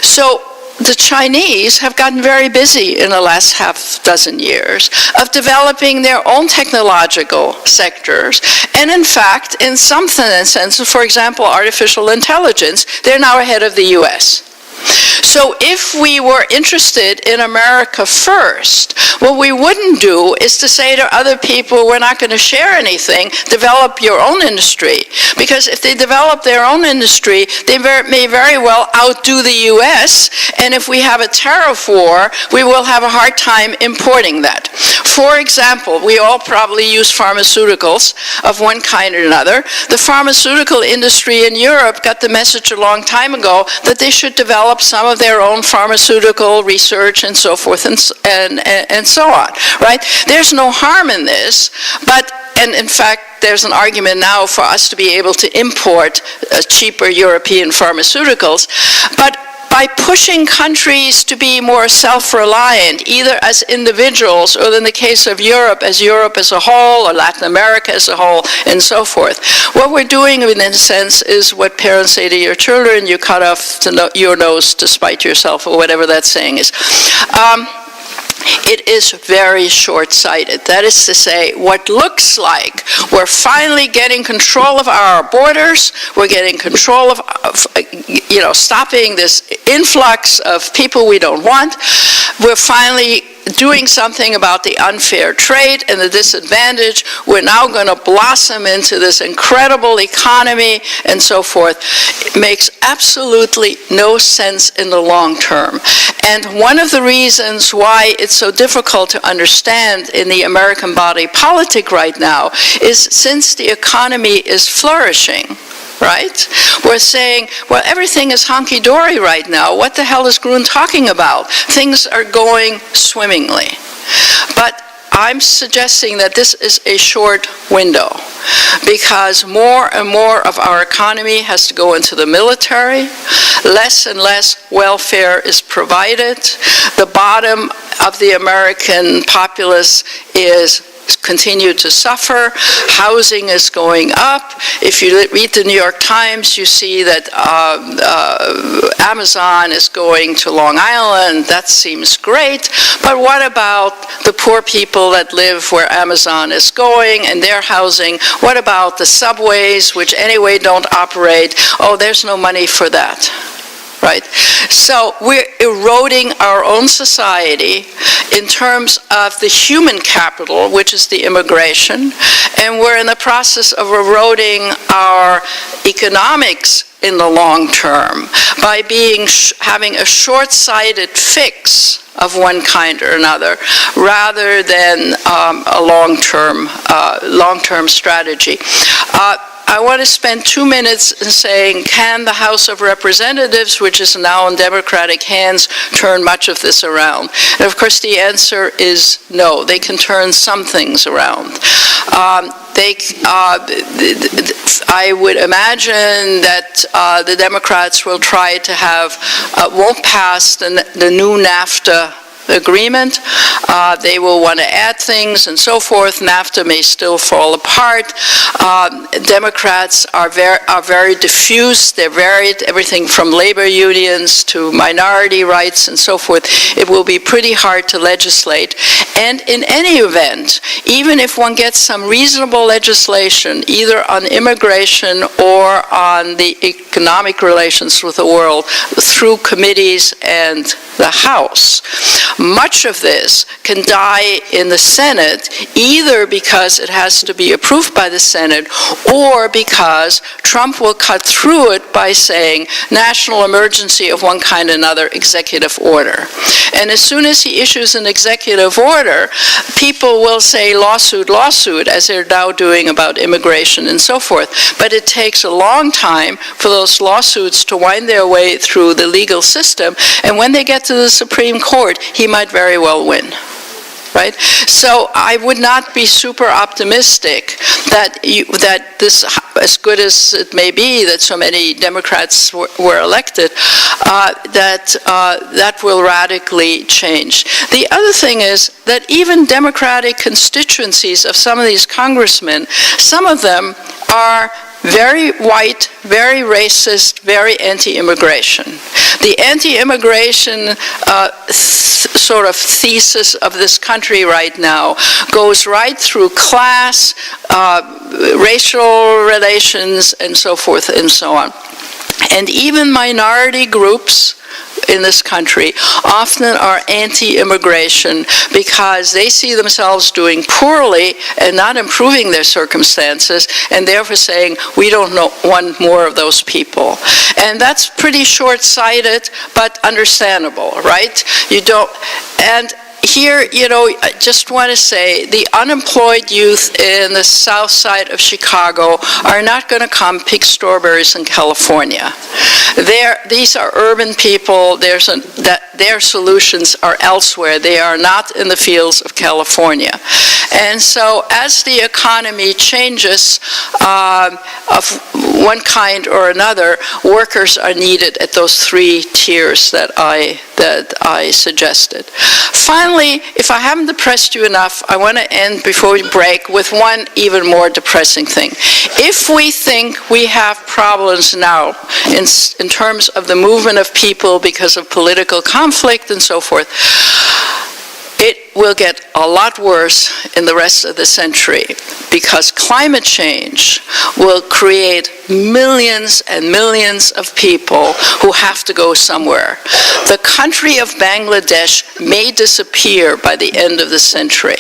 So the Chinese have gotten very busy in the last half dozen years of developing their own technological sectors. And in fact, in some sense, for example, artificial intelligence, they're now ahead of the US. So if we were interested in America first, what we wouldn't do is to say to other people, we're not going to share anything, develop your own industry. Because if they develop their own industry, they may very well outdo the US, and if we have a tariff war, we will have a hard time importing that. For example, we all probably use pharmaceuticals of one kind or another. The pharmaceutical industry in Europe got the message a long time ago that they should develop some of their own pharmaceutical research and so forth and so on, right? There's no harm in this, and in fact, there's an argument now for us to be able to import cheaper European pharmaceuticals, but by pushing countries to be more self-reliant, either as individuals or in the case of Europe as a whole, or Latin America as a whole, and so forth. What we're doing in a sense is what parents say to your children, you cut off your nose to spite yourself, or whatever that saying is. It is very short-sighted. That is to say, what looks like we're finally getting control of our borders, we're getting control of stopping this influx of people we don't want, we're finally doing something about the unfair trade and the disadvantage, we're now going to blossom into this incredible economy and so forth. It makes absolutely no sense in the long term. And one of the reasons why it's so difficult to understand in the American body politic right now is since the economy is flourishing, right? We're saying, well, everything is hunky-dory right now. What the hell is Gruhn talking about? Things are going swimmingly. But I'm suggesting that this is a short window because more and more of our economy has to go into the military. Less and less welfare is provided. The bottom of the American populace is continue to suffer. Housing is going up. If you read the New York Times, you see that Amazon is going to Long Island. That seems great. But what about the poor people that live where Amazon is going and their housing? What about the subways, which anyway don't operate? Oh, there's no money for that. Right? So we're eroding our own society in terms of the human capital, which is the immigration, and we're in the process of eroding our economics in the long term by having a short-sighted fix of one kind or another, rather than a long-term strategy. I want to spend 2 minutes in saying, can the House of Representatives, which is now in Democratic hands, turn much of this around? And of course the answer is no. They can turn some things around. I would imagine that the Democrats will try to won't pass the new NAFTA agreement. They will want to add things and so forth. NAFTA may still fall apart. Democrats are very diffuse. They're varied, everything from labor unions to minority rights and so forth. It will be pretty hard to legislate. And in any event, even if one gets some reasonable legislation, either on immigration or on the economic relations with the world through committees and the House, much of this can die in the Senate, either because it has to be approved by the Senate or because Trump will cut through it by saying national emergency of one kind or another, executive order. And as soon as he issues an executive order, people will say lawsuit, lawsuit, as they're now doing about immigration and so forth. But it takes a long time for those lawsuits to wind their way through the legal system, and when they get to the Supreme Court, he might very well win. Right? So I would not be super optimistic that this, as good as it may be that so many Democrats were elected, that will radically change. The other thing is that even Democratic constituencies of some of these congressmen, some of them are very white, very racist, very anti-immigration. The anti-immigration sort of thesis of this country right now goes right through class, racial relations, and so forth and so on. And even minority groups in this country often are anti-immigration because they see themselves doing poorly and not improving their circumstances, and therefore saying, we don't want more of those people. And that's pretty short-sighted, but understandable, right? You don't, and here, I just want to say the unemployed youth in the south side of Chicago are not going to come pick strawberries in California. These are urban people. Their solutions are elsewhere. They are not in the fields of California. And so as the economy changes of one kind or another, workers are needed at those three tiers that I suggested. Finally, if I haven't depressed you enough, I want to end before we break with one even more depressing thing. If we think we have problems now in terms of the movement of people because of political conflict and so forth, it will get a lot worse in the rest of the century because climate change will create millions and millions of people who have to go somewhere. The country of Bangladesh may disappear by the end of the century.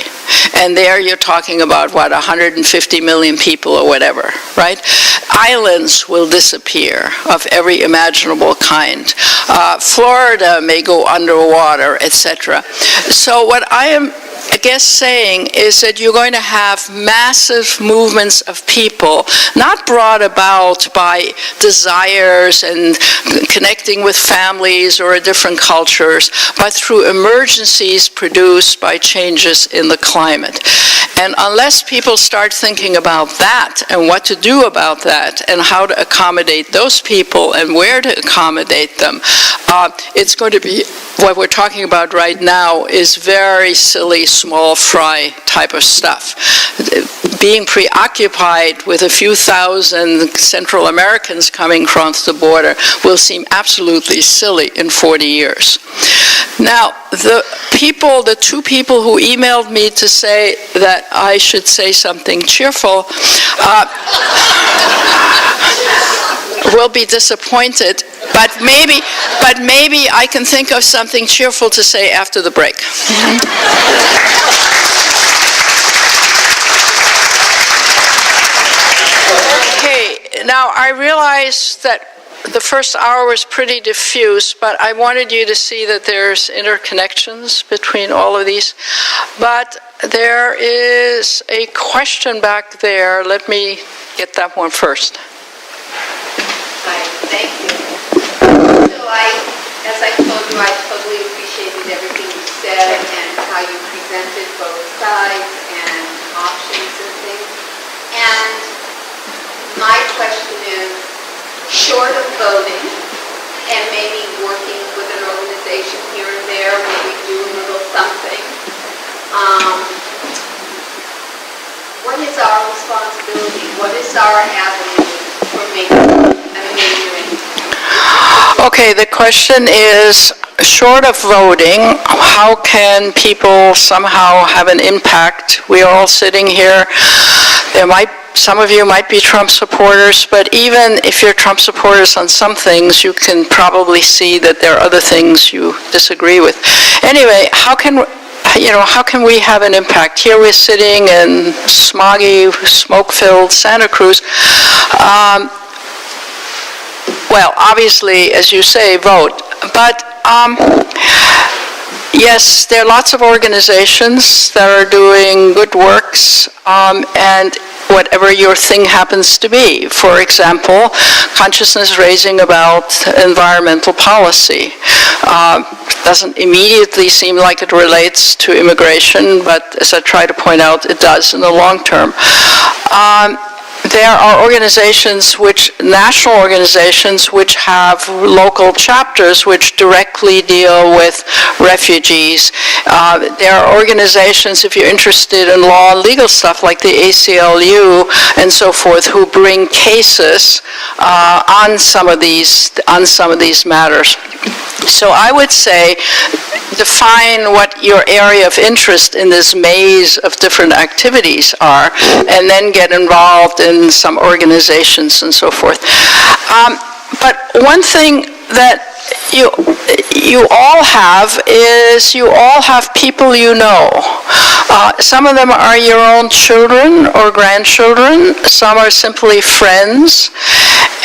And there you're talking about, 150 million people or whatever, right? Islands will disappear of every imaginable kind. Florida may go underwater, etc. So what I am saying is that you're going to have massive movements of people, not brought about by desires and connecting with families or different cultures, but through emergencies produced by changes in the climate. And unless people start thinking about that and what to do about that and how to accommodate those people and where to accommodate them, it's going to be, what we're talking about right now is very silly, small fry type of stuff. Being preoccupied with a few thousand Central Americans coming across the border will seem absolutely silly in 40 years. Now, the two people who emailed me to say that I should say something cheerful will be disappointed, but maybe I can think of something cheerful to say after the break. Okay, now I realize that the first hour was pretty diffuse, but I wanted you to see that there's interconnections between all of these. But there is a question back there. Let me get that one first. Hi, thank you. So as I told you, I totally appreciated everything you said and how you presented both sides and options and things. And my question is, short of voting and maybe working with an organization here and there where we do a little something, what is our responsibility? What is our avenue for making a major impact? Okay, the question is, short of voting, how can people somehow have an impact? We are all sitting here. Some of you might be Trump supporters, but even if you're Trump supporters on some things, you can probably see that there are other things you disagree with. Anyway, how can we have an impact? Here we're sitting in smoggy, smoke-filled Santa Cruz. Well, obviously, as you say, vote. But yes, there are lots of organizations that are doing good works, and whatever your thing happens to be. For example, consciousness raising about environmental policy. Doesn't immediately seem like it relates to immigration, but as I try to point out, it does in the long term. there are organizations, national organizations, which have local chapters which directly deal with refugees. There are organizations, if you're interested in law and legal stuff, like the ACLU and so forth, who bring cases on some of these matters. So I would say, define what your area of interest in this maze of different activities are, and then get involved in some organizations and so forth. But one thing that you all have is you all have people you know. Some of them are your own children or grandchildren. Some are simply friends.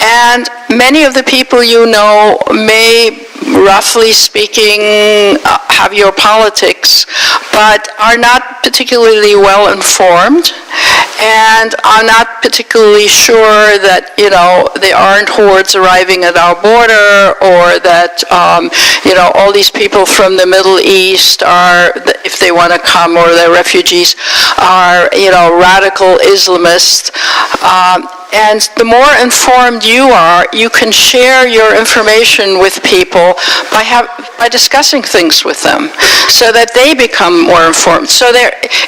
And many of the people you know may, roughly speaking, have your politics, but are not particularly well informed and are not particularly sure that, there aren't hordes arriving at our border, or that, all these people from the Middle East are, if they want to come, or they're refugees, are, radical Islamists. And the more informed you are, you can share your information with people by discussing things with them, so that they become more informed. So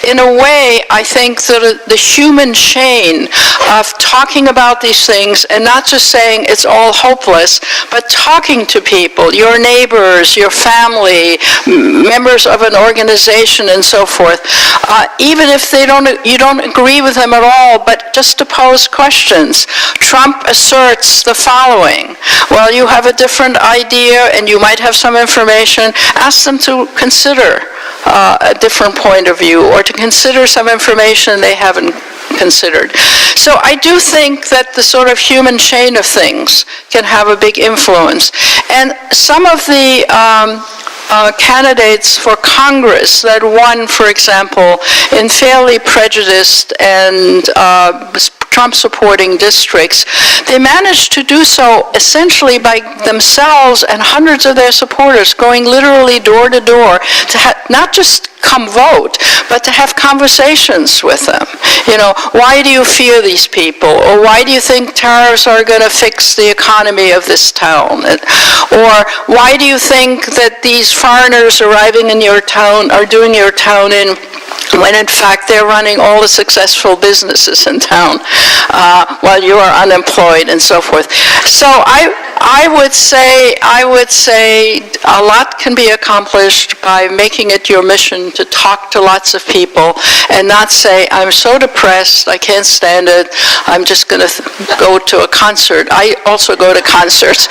in a way, I think that the human chain of talking about these things, and not just saying it's all hopeless, but talking to people, your neighbors, your family, members of an organization, and so forth, even if you don't agree with them at all, but just to pose questions. Trump asserts the following. Well, you have a different idea and you might have some information. Ask them to consider a different point of view, or to consider some information they haven't considered. So I do think that the sort of human chain of things can have a big influence. And some of the candidates for Congress that won, for example, in fairly prejudiced and Trump-supporting districts, they managed to do so essentially by themselves and hundreds of their supporters going literally door to door to not just come vote, but to have conversations with them. Why do you fear these people? Or why do you think tariffs are going to fix the economy of this town? Or why do you think that these foreigners arriving in your town are doing your town in, when in fact they're running all the successful businesses in town while you are unemployed, and so forth. So I would say a lot can be accomplished by making it your mission to talk to lots of people and not say, I'm so depressed, I can't stand it, I'm just going to go to a concert. I also go to concerts.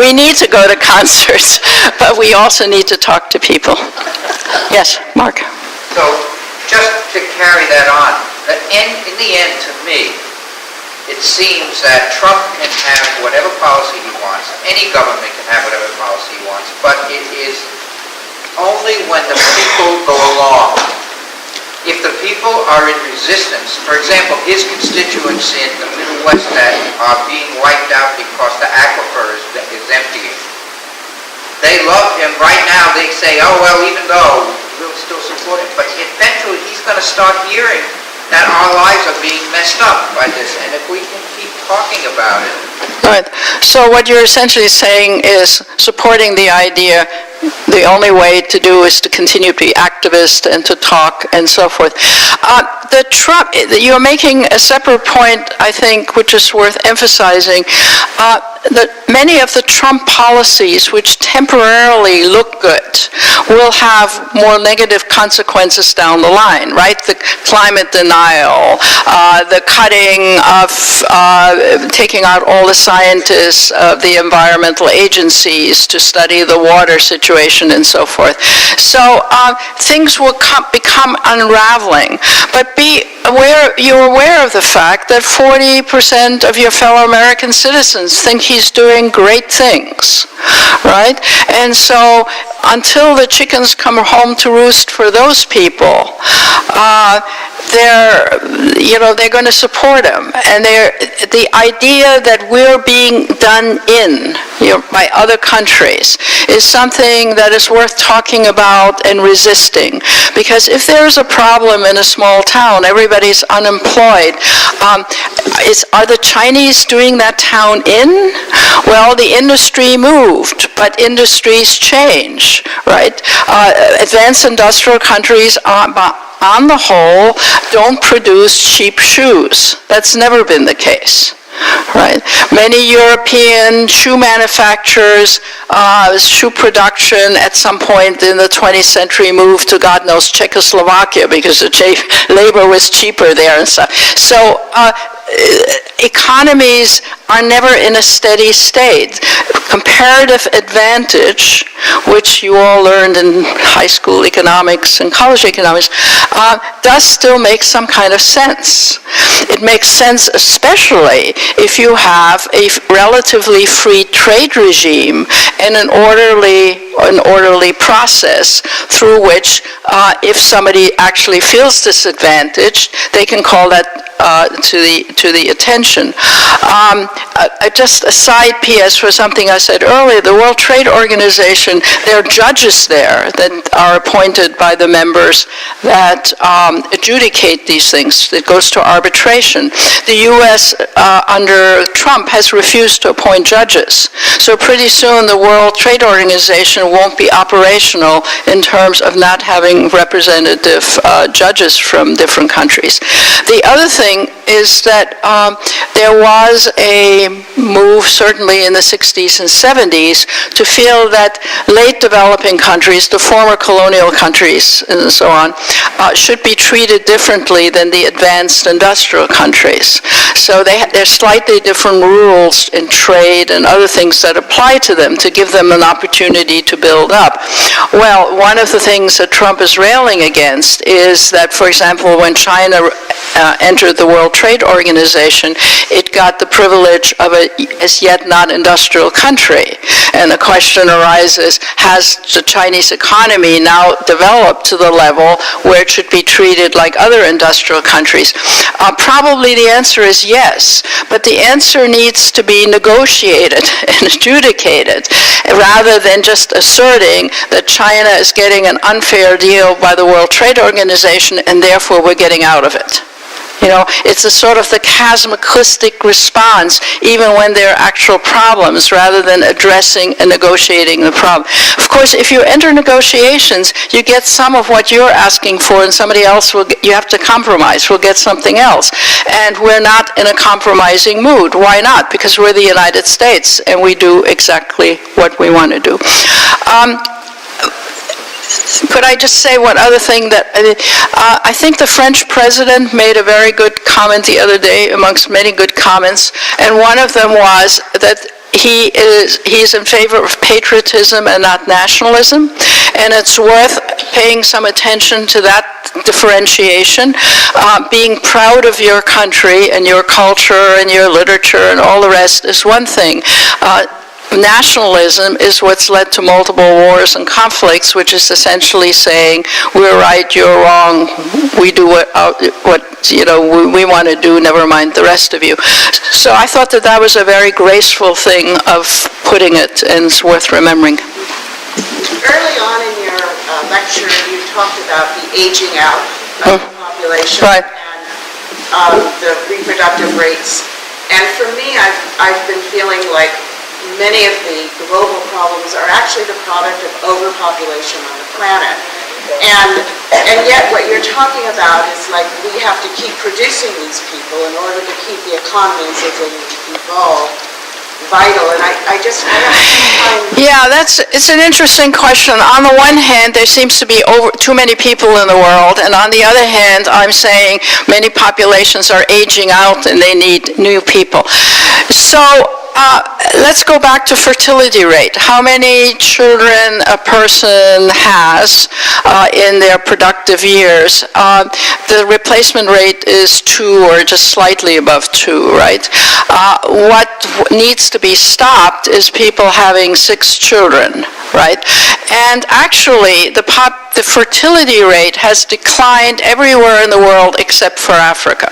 We need to go to concerts, but we also need to talk to people. Yes, Mark. So just to carry that on, in the end, to me, it seems that Trump can have whatever policy he wants, any government can have whatever policy he wants, but it is only when the people go along. If the people are in resistance, for example, his constituents in the Middle West that are being wiped out because the aquifer is emptying, they love him. Right now they say, oh, well, even though we'll still support him, but eventually he's going to start hearing that our lives are being messed up by this, and if we can keep talking about it. Right. So what you're essentially saying is supporting the idea the only way to do is to continue to be activist and to talk and so forth. You're making a separate point, I think, which is worth emphasizing. That many of the Trump policies, which temporarily look good, will have more negative consequences down the line, right? The climate denial, the cutting of, taking out all the scientists of the environmental agencies to study the water situation and so forth. So things will become unraveling. But you're aware of the fact that 40% of your fellow American citizens think he's doing great things, right? And so until the chickens come home to roost for those people, they're going to support him. And the idea that we're being done in, by other countries is something that is worth talking about and resisting. Because if there's a problem in a small town, everybody's unemployed. Are the Chinese doing that town in? Well, the industry moved, but industries change, right? Advanced industrial countries on the whole don't produce cheap shoes. That's never been the case. Right. Many European shoe manufacturers, shoe production at some point in the 20th century moved to God knows Czechoslovakia because the labor was cheaper there and stuff. So economies are never in a steady state. Comparative advantage, which you all learned in high school economics and college economics, does still make some kind of sense. It makes sense especially if you have a relatively free trade regime and an orderly process through which if somebody actually feels disadvantaged, they can call that to the attention. Just a side PS for something I said earlier, the World Trade Organization, there are judges there that are appointed by the members that adjudicate these things. It goes to arbitration. The U.S. Under Trump has refused to appoint judges. So pretty soon the World Trade Organization won't be operational in terms of not having representative judges from different countries. The other thing is that there was a move, certainly in the 60s and 70s, to feel that late developing countries, the former colonial countries and so on, should be treated differently than the advanced industrial countries. So there's slightly different rules in trade and other things that apply to them to give them an opportunity to build up. Well, one of the things that Trump is railing against is that, for example, when China entered the World Trade Organization, it got the privilege of a as yet not industrial country. And the question arises, has the Chinese economy now developed to the level where it should be treated like other industrial countries? Probably the answer is yes, but the answer needs to be negotiated and adjudicated rather than just asserting that China is getting an unfair deal by the World Trade Organization and therefore we're getting out of it. It's a sort of the chasmoclistic response, even when there are actual problems, rather than addressing and negotiating the problem. Of course, if you enter negotiations, you get some of what you're asking for, and somebody else you have to compromise, will get something else. And we're not in a compromising mood. Why not? Because we're the United States, and we do exactly what we want to do. Could I just say one other thing that I think the French president made a very good comment the other day amongst many good comments, and one of them was that he's in favor of patriotism and not nationalism, and it's worth paying some attention to that differentiation. Being proud of your country and your culture and your literature and all the rest is one thing. Nationalism is what's led to multiple wars and conflicts, which is essentially saying we're right, you're wrong, we do what we want to do, never mind the rest of you. So I thought that was a very graceful thing of putting it, and it's worth remembering. Early on in your lecture, you talked about the aging out of the population, right, and the reproductive rates. And for me, I've been feeling like many of the global problems are actually the product of overpopulation on the planet. And yet what you're talking about is like we have to keep producing these people in order to keep the economies as they evolve vital. And I just find... Yeah, it's an interesting question. On the one hand, there seems to be too many people in the world, and on the other hand, I'm saying many populations are aging out and they need new people. So let's go back to fertility rate. How many children a person has in their productive years? The replacement rate is 2 or just slightly above 2, right? What needs to be stopped is people having 6 children, right? And actually, the fertility rate has declined everywhere in the world except for Africa,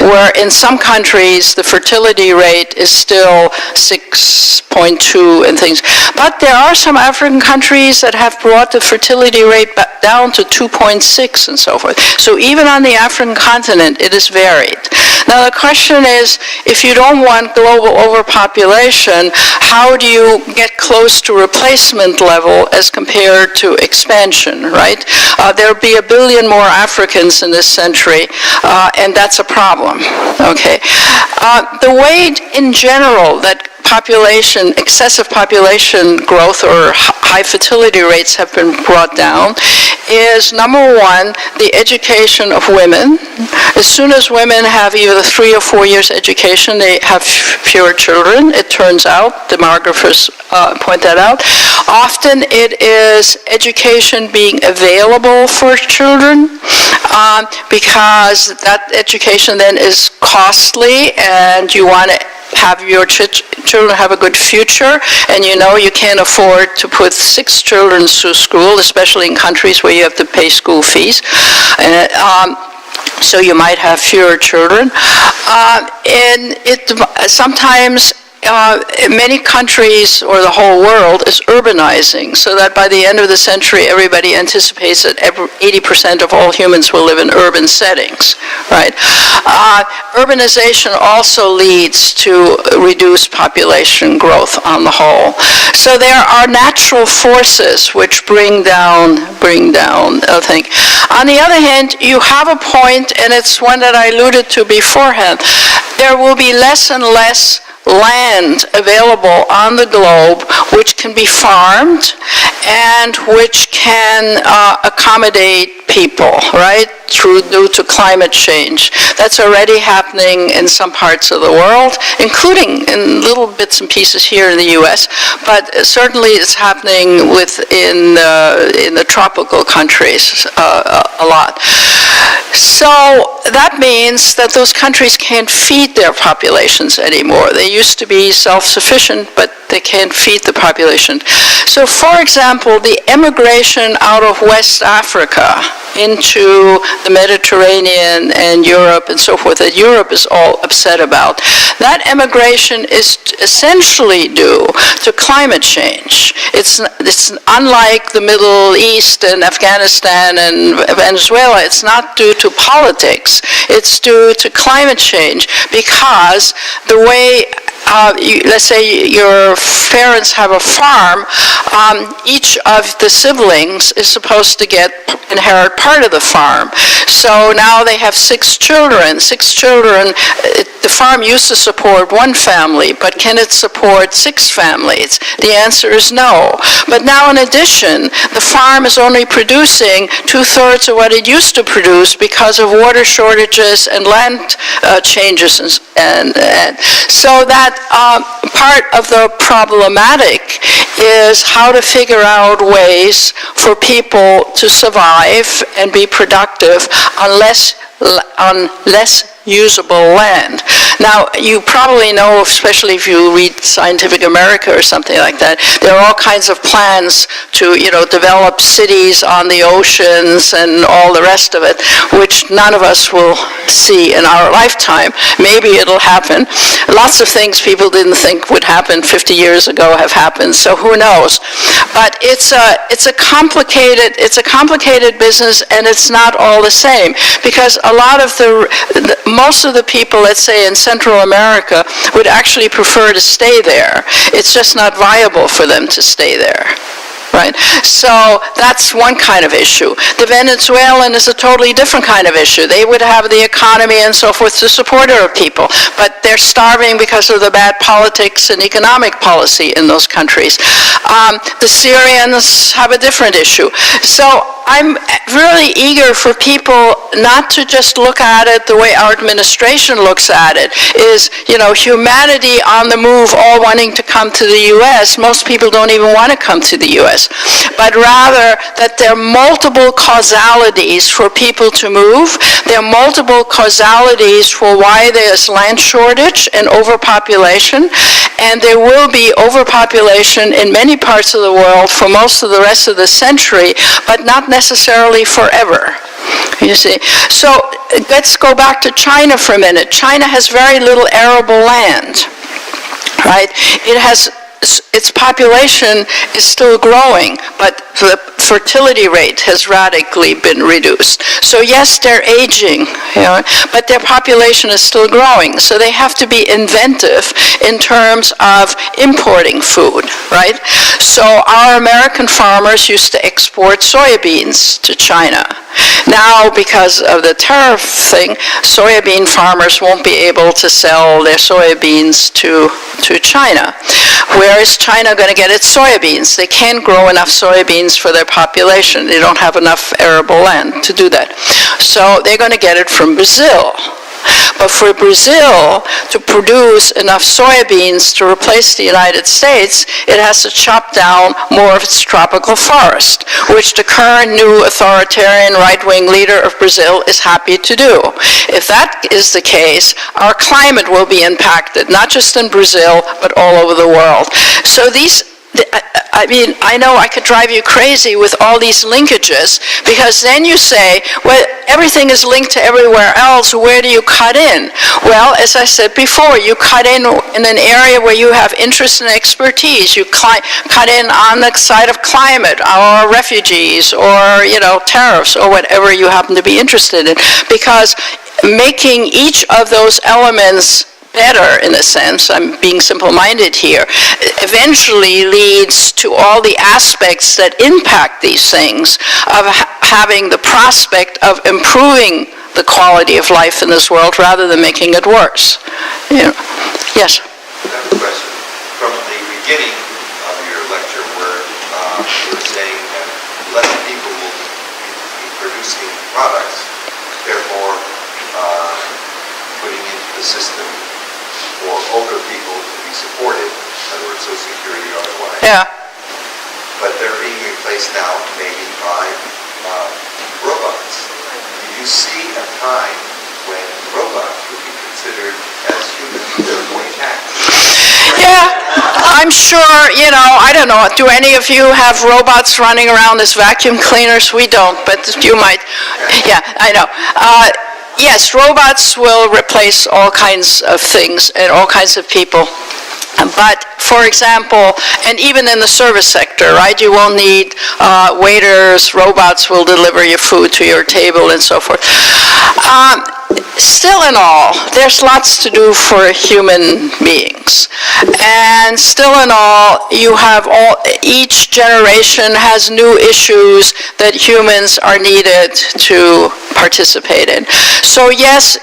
where in some countries the fertility rate is still 6.2 and things. But there are some African countries that have brought the fertility rate back down to 2.6 and so forth. So even on the African continent, it is varied. Now the question is, if you don't want global overpopulation, how do you get close to replacement level as compared to expansion, right? There'll be 1 billion more Africans in this century, and that's a problem, okay? The way in general that excessive population growth or high fertility rates have been brought down is, number one, the education of women. As soon as women have either 3 or 4 years education, they have fewer children, it turns out. Demographers point that out. Often it is education being available for children because that education then is costly, and you want to have your children have a good future, and you know you can't afford to put 6 children through school, especially in countries where you have to pay school fees. So you might have fewer children. And sometimes many countries, or the whole world, is urbanizing, so that by the end of the century, everybody anticipates that 80% of all humans will live in urban settings, right? Urbanization also leads to reduced population growth on the whole. So there are natural forces which bring down a thing. On the other hand, you have a point, and it's one that I alluded to beforehand. There will be less and less land available on the globe which can be farmed and which can accommodate people, right, due to climate change. That's already happening in some parts of the world, including in little bits and pieces here in the U.S., but certainly it's happening in the tropical countries a lot. So that means that those countries can't feed their populations anymore. They used to be self-sufficient, but they can't feed the population. So for example, the emigration out of West Africa into the Mediterranean and Europe and so forth, that Europe is all upset about, that emigration is essentially due to climate change. It's unlike the Middle East and Afghanistan and Venezuela. It's not due to politics. It's due to climate change, because the way let's say your parents have a farm, each of the siblings is supposed to inherit part of the farm. So now they have 6 children. 6 children, the farm used to support 1 family, but can it support 6 families? The answer is no. But now in addition, the farm is only producing 2/3 of what it used to produce because of water shortages and land changes. And so that part of the problematic is how to figure out ways for people to survive and be productive on less usable land. Now, you probably know, especially if you read Scientific America or something like that, there are all kinds of plans to, develop cities on the oceans and all the rest of it, which none of us will see in our lifetime. Maybe it'll happen. Lots of things people didn't think would happen 50 years ago have happened, so who knows? But it's a complicated business, and it's not all the same, because a lot of most of the people, let's say in Central America, would actually prefer to stay there. It's just not viable for them to stay there. right? So that's one kind of issue. The Venezuelan is a totally different kind of issue. They would have the economy and so forth to support their people, but they're starving because of the bad politics and economic policy in those countries. The Syrians have a different issue. So I'm really eager for people not to just look at it the way our administration looks at it, is, humanity on the move, all wanting to come to the U.S. Most people don't even want to come to the U.S., but rather that there are multiple causalities for people to move. There are multiple causalities for why there's land shortage and overpopulation, and there will be overpopulation in many parts of the world for most of the rest of the century, but not necessarily forever. You see. So let's go back to China for a minute. China has very little arable land, right? Its population is still growing, but the fertility rate has radically been reduced. So yes, they're aging, but their population is still growing. So they have to be inventive in terms of importing food, right? So our American farmers used to export soybeans to China. Now, because of the tariff thing, soybean farmers won't be able to sell their soybeans to China. Where is China going to get its soybeans? They can't grow enough soybeans for their population. They don't have enough arable land to do that. So they're going to get it from Brazil. But for Brazil to produce enough soybeans to replace the United States, it has to chop down more of its tropical forest, which the current new authoritarian right-wing leader of Brazil is happy to do. If that is the case, our climate will be impacted, not just in Brazil, but all over the world. So I know I could drive you crazy with all these linkages, because then you say, well, everything is linked to everywhere else, where do you cut in? Well, as I said before, you cut in an area where you have interest and expertise. You cut in on the side of climate, or refugees, or, tariffs, or whatever you happen to be interested in, because making each of those elements better, in a sense, I'm being simple-minded here, eventually leads to all the aspects that impact these things, of having the prospect of improving the quality of life in this world rather than making it worse. Yes? I have a question. From the beginning of your lecture, where you were saying that less people will be producing products, therefore putting into the system for older people to be supported, in other words, Social Security or otherwise. Yeah. But they're being replaced now maybe by robots. Do you see a time when robots would be considered as human intact? Yeah, I'm sure, I don't know, do any of you have robots running around as vacuum cleaners? We don't, but you might. Yeah, I know. Yes, robots will replace all kinds of things and all kinds of people. But, for example, and even in the service sector, right, you won't need waiters, robots will deliver your food to your table and so forth. Still in all, there's lots to do for human beings. And still in all, each generation has new issues that humans are needed to participate in. So yes,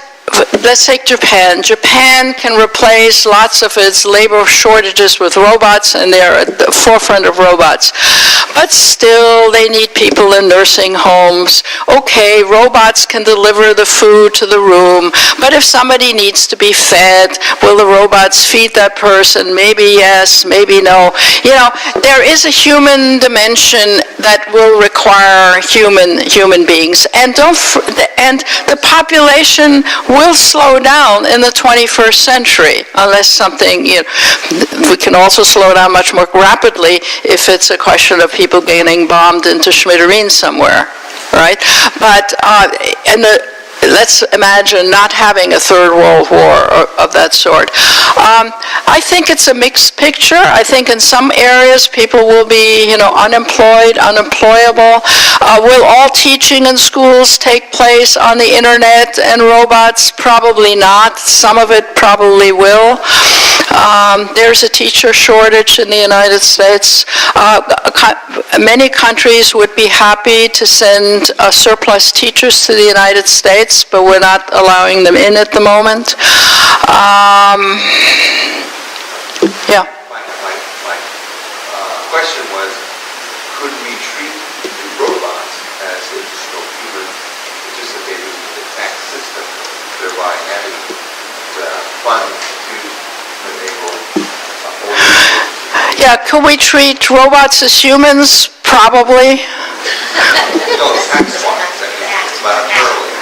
let's take Japan. Japan can replace lots of its labor shortages with robots, and they're at the forefront of robots. But still, they need people in nursing homes. Okay, robots can deliver the food to the room, but if somebody needs to be fed, will the robots feed that person? Maybe yes, maybe no. There is a human dimension that will require human beings, and the population will slow down in the 21st century, unless something, we can also slow down much more rapidly if it's a question of people getting bombed into smithereens somewhere, right? But, let's imagine not having a third world war of that sort. I think it's a mixed picture. I think in some areas people will be, unemployed, unemployable. Will all teaching in schools take place on the internet and robots? Probably not. Some of it probably will. There's a teacher shortage in the United States. Many countries would be happy to send surplus teachers to the United States, but we're not allowing them in at the moment. Yeah. My question was, could we treat the robots as additional human participators in the tax system, thereby adding the funds to enable Yeah, could we treat robots as humans? Probably. No, tax-wise, monetarily.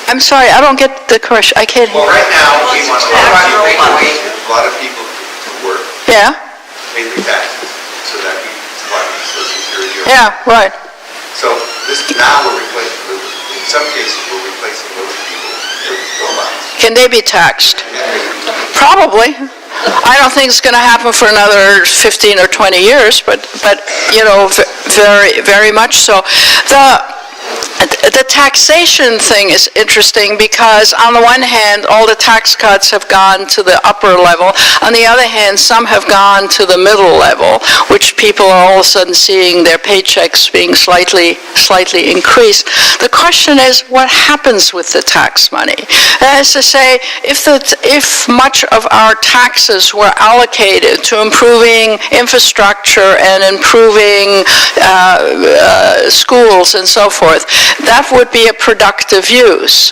I'm sorry, I don't get the question. I can't hear. Well, right now, we want to A lot of people to work, Yeah? pay their taxes, so that we provide Social Security. Yeah, right. So this, now we're replacing, in some cases, we're replacing those people with robots. Can they be taxed? Probably. I don't think it's going to happen for another 15 or 20 years, but you know, very, very much so. The taxation thing is interesting because on the one hand, all the tax cuts have gone to the upper level. On the other hand, some have gone to the middle level, which people are all of a sudden seeing their paychecks being slightly increased. The question is, what happens with the tax money? That is to say, if much of our taxes were allocated to improving infrastructure and improving schools and so forth, that would be a productive use.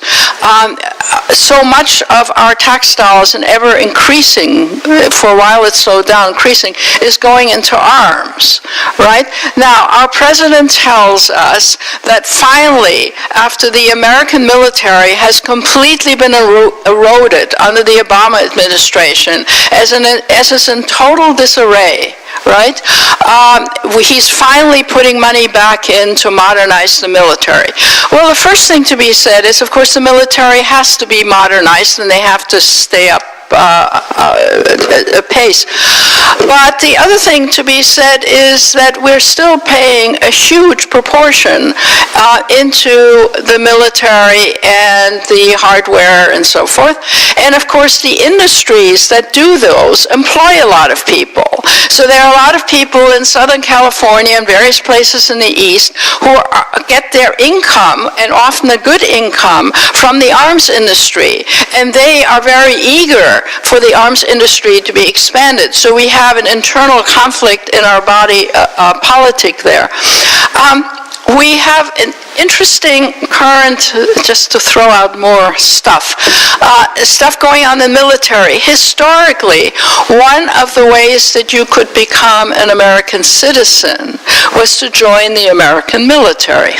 So much of our tax dollars, and ever increasing, for a while it's slowed down, increasing, is going into arms, right? Now, our president tells us that finally, after the American military has completely been eroded under the Obama administration, as is in total disarray, right? He's finally putting money back in to modernize the military. Well, the first thing to be said is, of course, the military has to be modernized and they have to stay up pace. But the other thing to be said is that we're still paying a huge proportion into the military and the hardware and so forth. And of course, the industries that do those employ a lot of people. So there are a lot of people in Southern California and various places in the East who get their income, and often a good income, from the arms industry. And they are very eager for the arms industry to be expanded. So we have an internal conflict in our body politic there. We have an interesting current, just to throw out more stuff going on in the military. Historically, one of the ways that you could become an American citizen was to join the American military.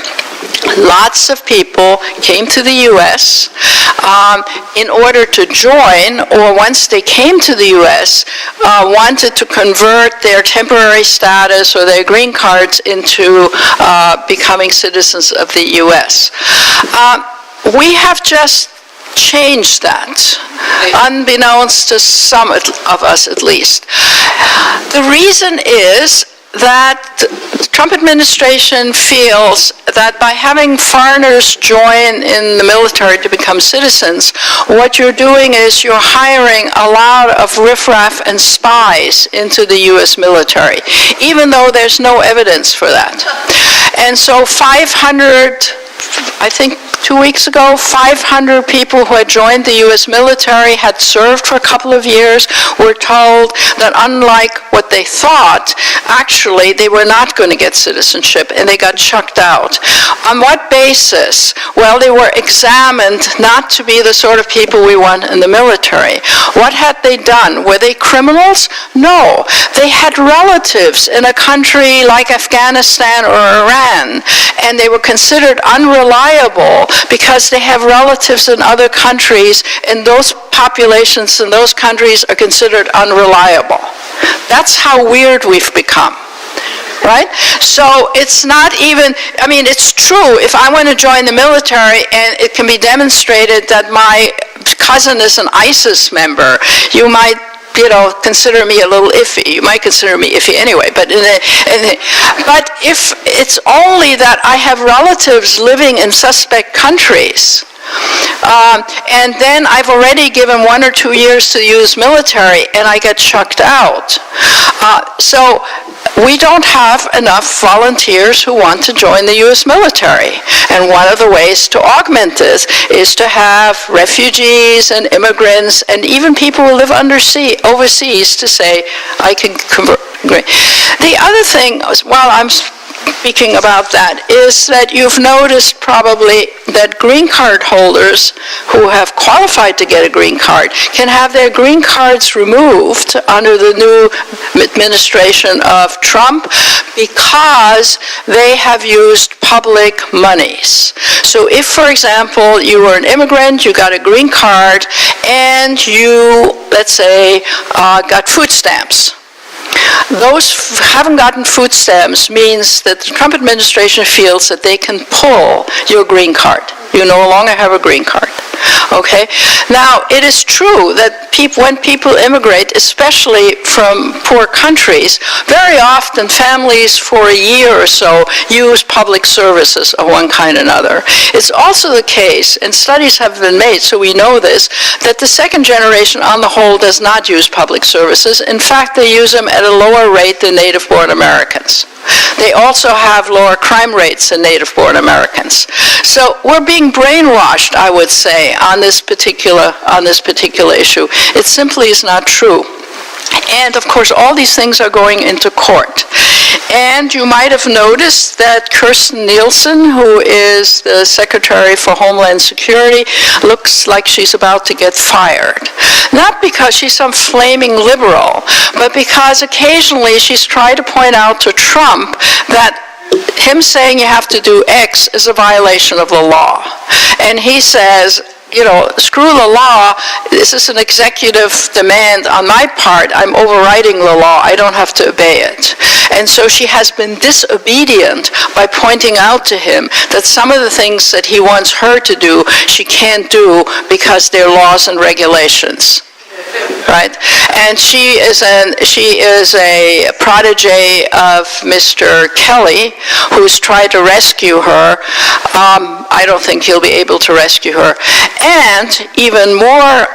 Lots of people came to the U.S. In order to join, or once they came to the U.S., wanted to convert their temporary status or their green cards into becoming citizens of the U.S. We have just changed that, unbeknownst to some of us at least. The reason is that the Trump administration feels that by having foreigners join in the military to become citizens, what you're doing is you're hiring a lot of riffraff and spies into the U.S. military, even though there's no evidence for that. And so 500, I think 2 weeks ago, 500 people who had joined the U.S. military, had served for a couple of years, were told that unlike what they thought, actually they were not going to get citizenship, and they got chucked out. On what basis? Well, they were examined not to be the sort of people we want in the military. What had they done? Were they criminals? No. They had relatives in a country like Afghanistan or Iran, and they were considered unreliable because they have relatives in other countries, and those populations in those countries are considered unreliable. That's how weird we've become, right? So it's not even, I mean, it's true, if I want to join the military and it can be demonstrated that my cousin is an ISIS member, you might, you know, consider me a little iffy. You might consider me iffy anyway, but but if it's only that I have relatives living in suspect countries, And then I've already given 1 or 2 years to the U.S. military, and I get chucked out. So we don't have enough volunteers who want to join the U.S. military. And one of the ways to augment this is to have refugees and immigrants and even people who live overseas to say, I can convert. The other thing, while I'm speaking about that, is that you've noticed probably that green card holders who have qualified to get a green card can have their green cards removed under the new administration of Trump because they have used public monies. So if, for example, you were an immigrant, you got a green card, and you, let's say, got food stamps. Those who haven't gotten food stamps means that the Trump administration feels that they can pull your green card. You no longer have a green card. Okay? Now, it is true that when people immigrate, especially from poor countries, very often families for a year or so use public services of one kind or another. It's also the case, and studies have been made, so we know this, that the second generation on the whole does not use public services. In fact, they use them at a lower rate than native-born Americans. They also have lower crime rates than native-born Americans. So we're being brainwashed, I would say, on this particular issue. It simply is not true. And of course, all these things are going into court. And you might have noticed that Kirstjen Nielsen, who is the Secretary for Homeland Security, looks like she's about to get fired. Not because she's some flaming liberal, but because occasionally she's tried to point out to Trump that him saying you have to do X is a violation of the law. And he says, you know, screw the law, this is an executive demand on my part, I'm overriding the law, I don't have to obey it. And so she has been disobedient by pointing out to him that some of the things that he wants her to do, she can't do because they're laws and regulations. Right? And she is a protege of Mr. Kelly, who's tried to rescue her. I don't think he'll be able to rescue her. And even more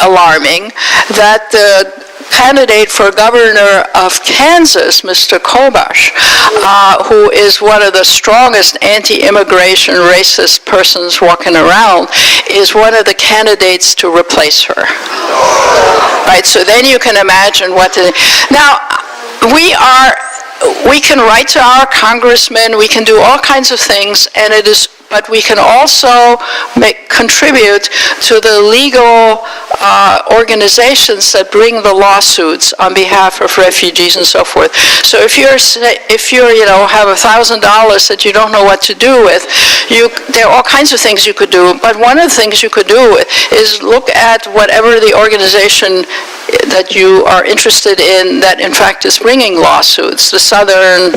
alarming, that the candidate for governor of Kansas, Mr. Kobash, who is one of the strongest anti-immigration racist persons walking around, is one of the candidates to replace her. Right, so then you can imagine what the... Now, we can write to our congressmen, we can do all kinds of things, and but we can also contribute to the legal organizations that bring the lawsuits on behalf of refugees and so forth. So if you're have $1,000 that you don't know what to do with, there are all kinds of things you could do. But one of the things you could do is look at whatever the organization that you are interested in that in fact is bringing lawsuits, the Southern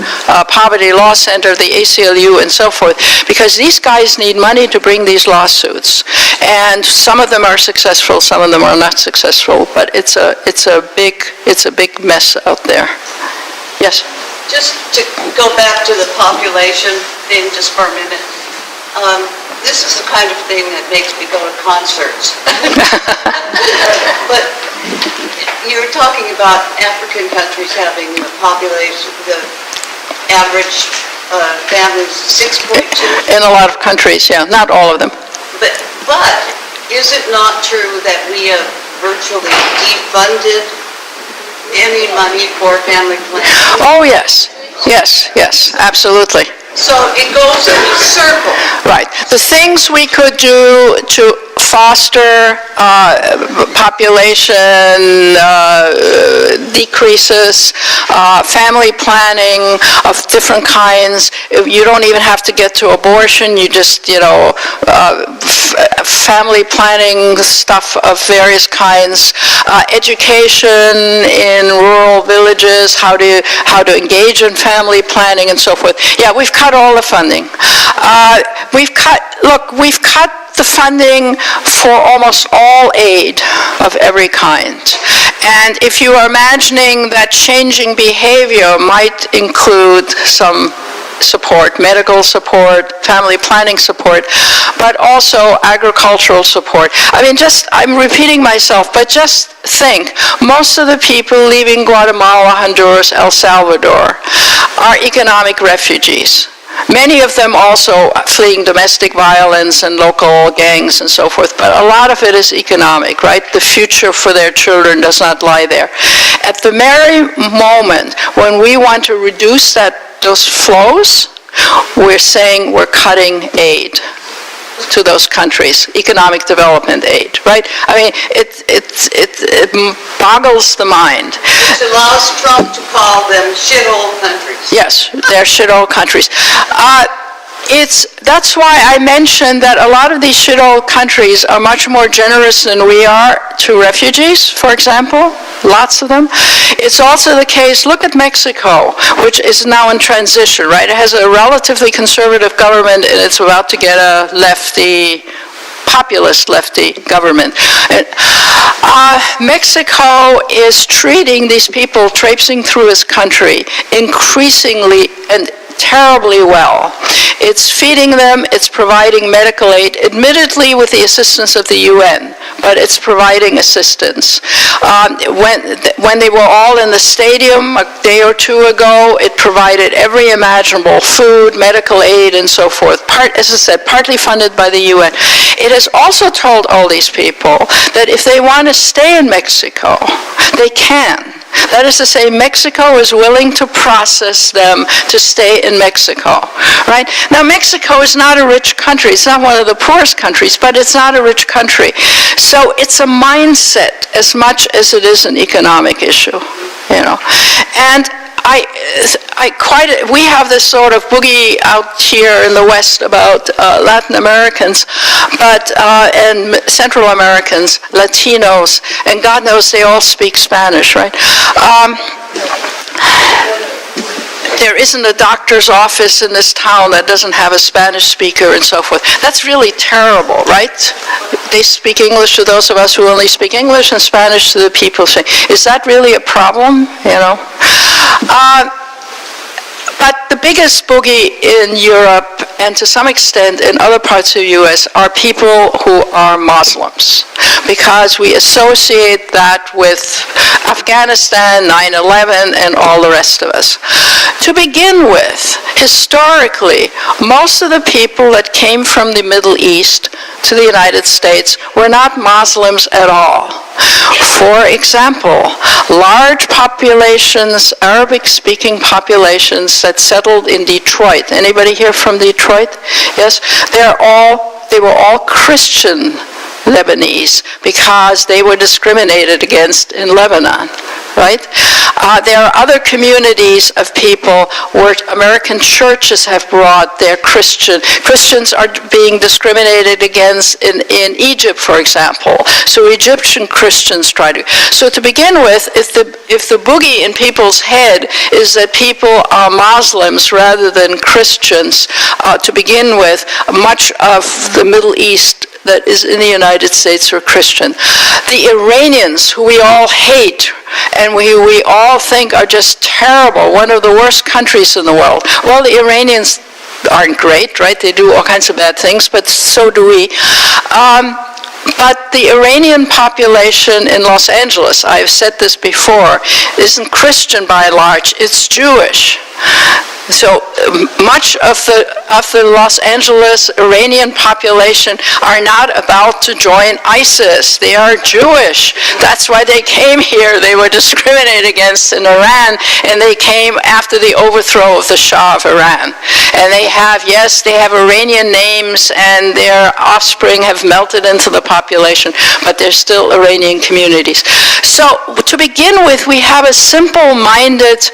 Poverty Law Center, the ACLU, and so forth, because these guys need money to bring these lawsuits, and some of them are successful, some of them are not successful, but it's a big mess out there. Yes. Just to go back to the population thing just for a minute. This is the kind of thing that makes me go to concerts. But you're talking about African countries having the population, the average family is 6.2. In a lot of countries, yeah, not all of them. But is it not true that we have virtually defunded any money for family planning? Oh, yes. Yes, absolutely. So it goes in a circle. Right. The things we could do to foster population decreases, family planning of different kinds. You don't even have to get to abortion. You just, family planning stuff of various kinds, education in rural villages, how to engage in family planning and so forth. Yeah, we've cut all the funding. We've cut the funding for almost all aid of every kind. And if you are imagining that changing behavior might include some support, medical support, family planning support, but also agricultural support. I mean, I'm repeating myself, but just think, most of the people leaving Guatemala, Honduras, El Salvador are economic refugees. Many of them also fleeing domestic violence and local gangs and so forth, but a lot of it is economic, right? The future for their children does not lie there. At the very moment when we want to reduce those flows, we're saying we're cutting aid to those countries, economic development aid, right? I mean, it boggles the mind. Which allows Trump to call them shithole countries. Yes, they're shithole countries. That's why I mentioned that a lot of these shithole countries are much more generous than we are to refugees, for example, lots of them. It's also the case, look at Mexico, which is now in transition, right? It has a relatively conservative government and it's about to get a populist lefty government. Mexico is treating these people traipsing through his country increasingly and terribly well. It's feeding them, it's providing medical aid, admittedly with the assistance of the UN, but it's providing assistance. When they were all in the stadium a day or two ago, it provided every imaginable food, medical aid, and so forth. As I said, partly funded by the UN. It has also told all these people that if they want to stay in Mexico, they can. That is to say, Mexico is willing to process them to stay in Mexico, right? Now, Mexico is not a rich country. It's not one of the poorest countries, but it's not a rich country. So it's a mindset as much as it is an economic issue, you know. And we have this sort of boogie out here in the West about Latin Americans, and Central Americans, Latinos, and God knows they all speak Spanish, right? There isn't a doctor's office in this town that doesn't have a Spanish speaker and so forth. That's really terrible, right? They speak English to those of us who only speak English and Spanish to the people saying, is that really a problem, you know? But the biggest boogie in Europe, and to some extent in other parts of the U.S., are people who are Muslims, because we associate that with Afghanistan, 9/11, and all the rest of us. To begin with, historically, most of the people that came from the Middle East to the United States were not Muslims at all. For example, large populations, Arabic-speaking populations that settled in Detroit. Anybody here from Detroit? Yes? They were all Christian Lebanese because they were discriminated against in Lebanon, right? There are other communities of people where American churches have brought their Christians are being discriminated against in Egypt, for example. So Egyptian Christians try to. So to begin with, if the boogie in people's head is that people are Muslims rather than Christians, to begin with, much of the Middle East that is in the United States are Christian. The Iranians, who we all hate and we all think are just terrible, one of the worst countries in the world. Well, the Iranians aren't great, right? They do all kinds of bad things, but so do we. But the Iranian population in Los Angeles, I've said this before, isn't Christian by and large, it's Jewish. So much of the Los Angeles Iranian population are not about to join ISIS. They are Jewish. That's why they came here. They were discriminated against in Iran, and they came after the overthrow of the Shah of Iran. And they have Iranian names, and their offspring have melted into the population, but they're still Iranian communities. So to begin with, we have a simple-minded,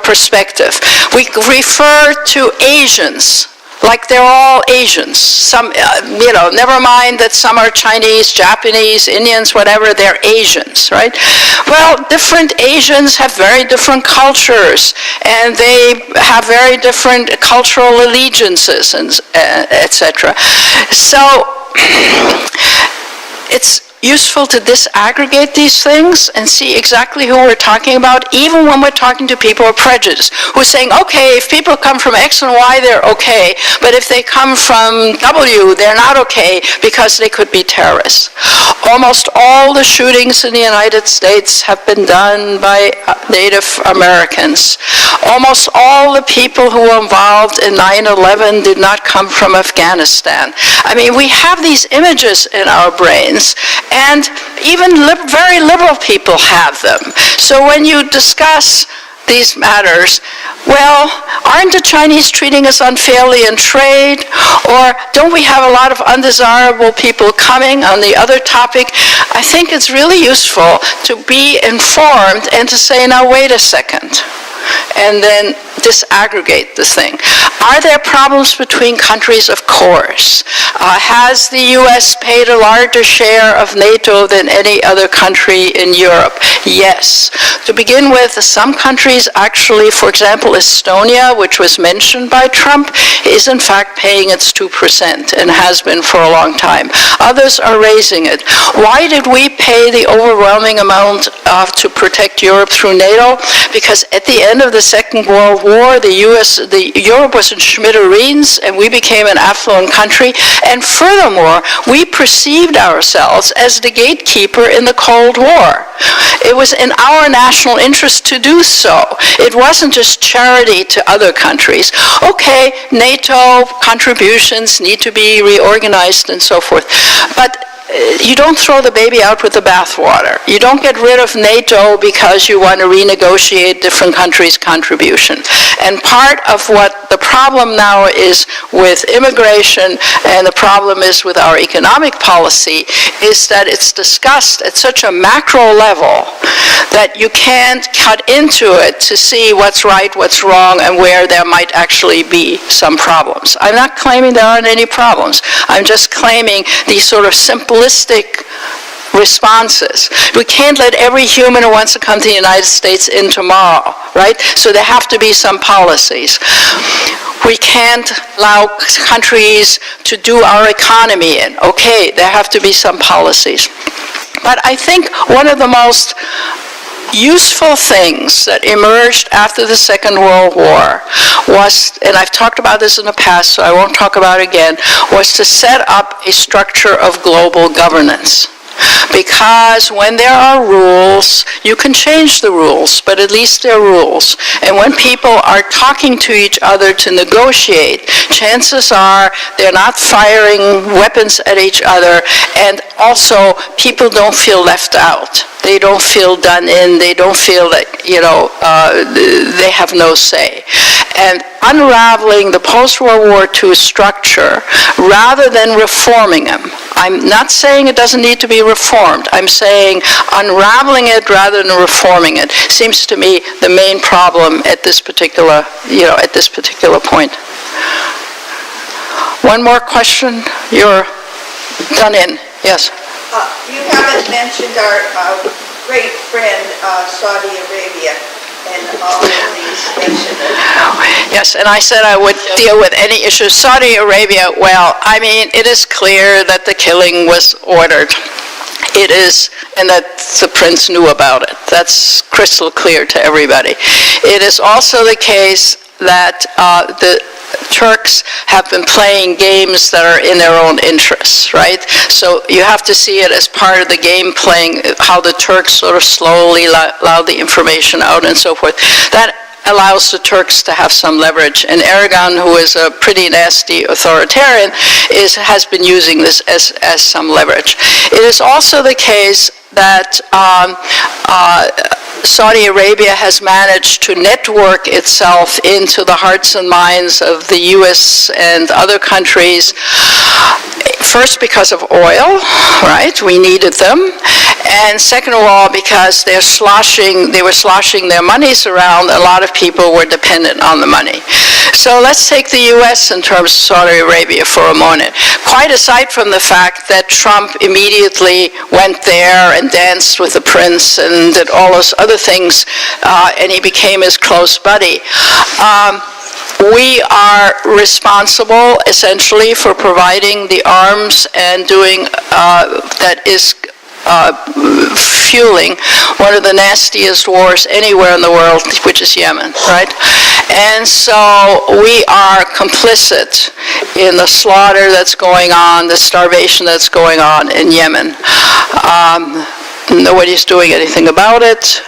perspective. We refer to Asians like they're all Asians. Some, never mind that some are Chinese, Japanese, Indians, whatever, they're Asians, right? Well, different Asians have very different cultures, and they have very different cultural allegiances, and etc. So useful to disaggregate these things and see exactly who we're talking about, even when we're talking to people of prejudice, who are saying, okay, if people come from X and Y, they're okay, but if they come from W, they're not okay because they could be terrorists. Almost all the shootings in the United States have been done by Native Americans. Almost all the people who were involved in 9/11 did not come from Afghanistan. I mean, we have these images in our brains, and even very liberal people have them. So when you discuss these matters, well, aren't the Chinese treating us unfairly in trade? Or don't we have a lot of undesirable people coming on the other topic? I think it's really useful to be informed and to say, now wait a second, and then disaggregate the thing. Are there problems between countries? Of course. Has the U.S. paid a larger share of NATO than any other country in Europe? Yes. To begin with, some countries actually, for example, Estonia, which was mentioned by Trump, is in fact paying its 2% and has been for a long time. Others are raising it. Why did we pay the overwhelming amount to protect Europe through NATO? Because at the end of the Second World War, Europe was in smithereens, and we became an affluent country. And furthermore, we perceived ourselves as the gatekeeper in the Cold War. It was in our national interest to do so. It wasn't just charity to other countries. Okay, NATO contributions need to be reorganized and so forth. But you don't throw the baby out with the bathwater. You don't get rid of NATO because you want to renegotiate different countries' contribution. And part of what the problem now is with immigration, and the problem is with our economic policy, is that it's discussed at such a macro level that you can't cut into it to see what's right, what's wrong, and where there might actually be some problems. I'm not claiming there aren't any problems. I'm just claiming these sort of simplistic responses. We can't let every human who wants to come to the United States in tomorrow, right? So there have to be some policies. We can't allow countries to do our economy in. Okay, there have to be some policies. But I think one of the most useful things that emerged after the Second World War was, and I've talked about this in the past, so I won't talk about it again, was to set up a structure of global governance. Because when there are rules, you can change the rules, but at least they're rules. And when people are talking to each other to negotiate, chances are they're not firing weapons at each other, and also people don't feel left out. They don't feel done in. They don't feel that, they have no say. And unraveling the post-World War II structure rather than reforming them. I'm not saying it doesn't need to be reformed. I'm saying unraveling it rather than reforming it seems to me the main problem at this particular, at this particular point. One more question? You're done in. Yes. You haven't mentioned our great friend Saudi Arabia and all of these nations. Yes, and I said I would deal with any issue. Saudi Arabia, well, I mean, it is clear that the killing was ordered. It is, and that the prince knew about it. That's crystal clear to everybody. It is also the case that the Turks have been playing games that are in their own interests, right? So you have to see it as part of the game playing, how the Turks sort of slowly allow the information out and so forth. That allows the Turks to have some leverage. And Erdogan, who is a pretty nasty authoritarian, has been using this as some leverage. It is also the case that Saudi Arabia has managed to network itself into the hearts and minds of the U.S. and other countries, first because of oil, right? We needed them. And second of all, because they were sloshing their monies around, a lot of people were dependent on the money. So let's take the U.S. in terms of Saudi Arabia for a moment. Quite aside from the fact that Trump immediately went there and danced with the prince and did all those other things, and he became his close buddy. We are responsible, essentially, for providing the arms and doing that is fueling one of the nastiest wars anywhere in the world, which is Yemen, right? And so we are complicit in the slaughter that's going on, the starvation that's going on in Yemen. Nobody's doing anything about it.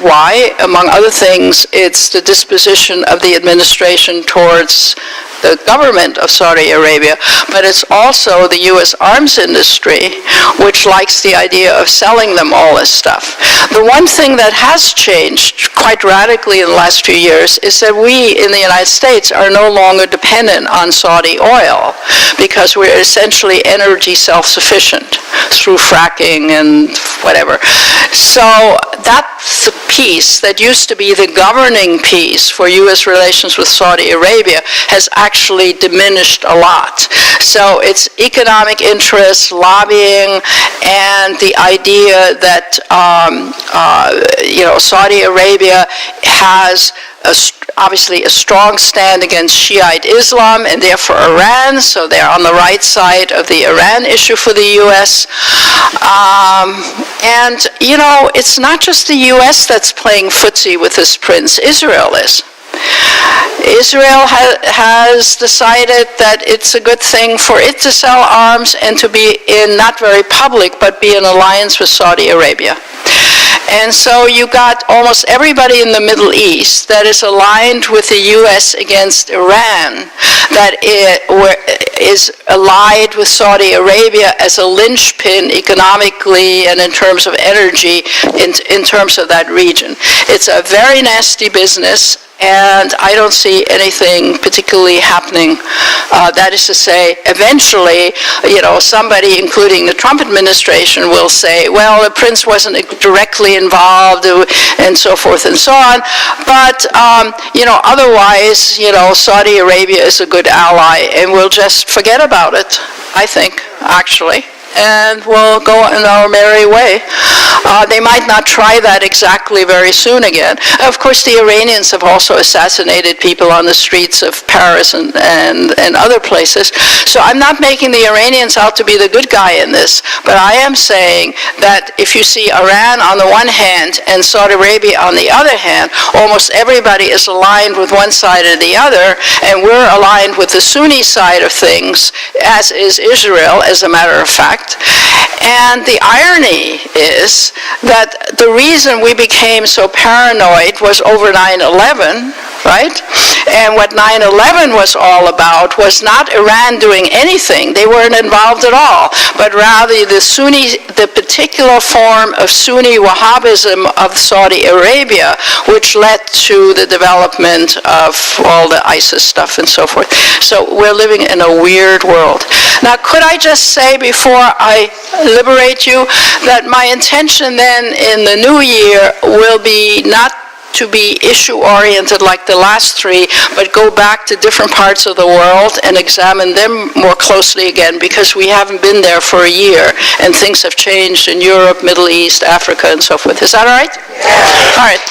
Why? Among other things, it's the disposition of the administration towards the government of Saudi Arabia, but it's also the U.S. arms industry, which likes the idea of selling them all this stuff. The one thing that has changed quite radically in the last few years is that we in the United States are no longer dependent on Saudi oil, because we're essentially energy self-sufficient through fracking and whatever. So that's the piece that used to be the governing piece for U.S. relations with Saudi Arabia has actually diminished a lot. So it's economic interests, lobbying, and the idea that Saudi Arabia has obviously a strong stand against Shiite Islam and therefore Iran, so they're on the right side of the Iran issue for the U.S. And, it's not just the U.S. that's playing footsie with this prince, Israel is. Israel has decided that it's a good thing for it to sell arms and to be in, not very public, but be in alliance with Saudi Arabia. And so you got almost everybody in the Middle East that is aligned with the U.S. against Iran, that is allied with Saudi Arabia as a linchpin economically and in terms of energy in terms of that region. It's a very nasty business. And I don't see anything particularly happening. That is to say, eventually, somebody, including the Trump administration, will say, well, the prince wasn't directly involved, and so forth and so on. But, otherwise, Saudi Arabia is a good ally, and we'll just forget about it, I think, actually. And we'll go in our merry way. They might not try that exactly very soon again. Of course, the Iranians have also assassinated people on the streets of Paris and other places. So I'm not making the Iranians out to be the good guy in this, but I am saying that if you see Iran on the one hand and Saudi Arabia on the other hand, almost everybody is aligned with one side or the other, and we're aligned with the Sunni side of things, as is Israel, as a matter of fact. And the irony is that the reason we became so paranoid was over 9/11, right? And what 9/11 was all about was not Iran doing anything. They weren't involved at all, but rather the particular form of Sunni Wahhabism of Saudi Arabia, which led to the development of all the ISIS stuff and so forth. So we're living in a weird world. Now, could I just say before I liberate you that my intention then in the new year will be not to be issue-oriented like the last three, but go back to different parts of the world and examine them more closely again, because we haven't been there for a year, and things have changed in Europe, Middle East, Africa, and so forth. Is that all right? Yeah. All right.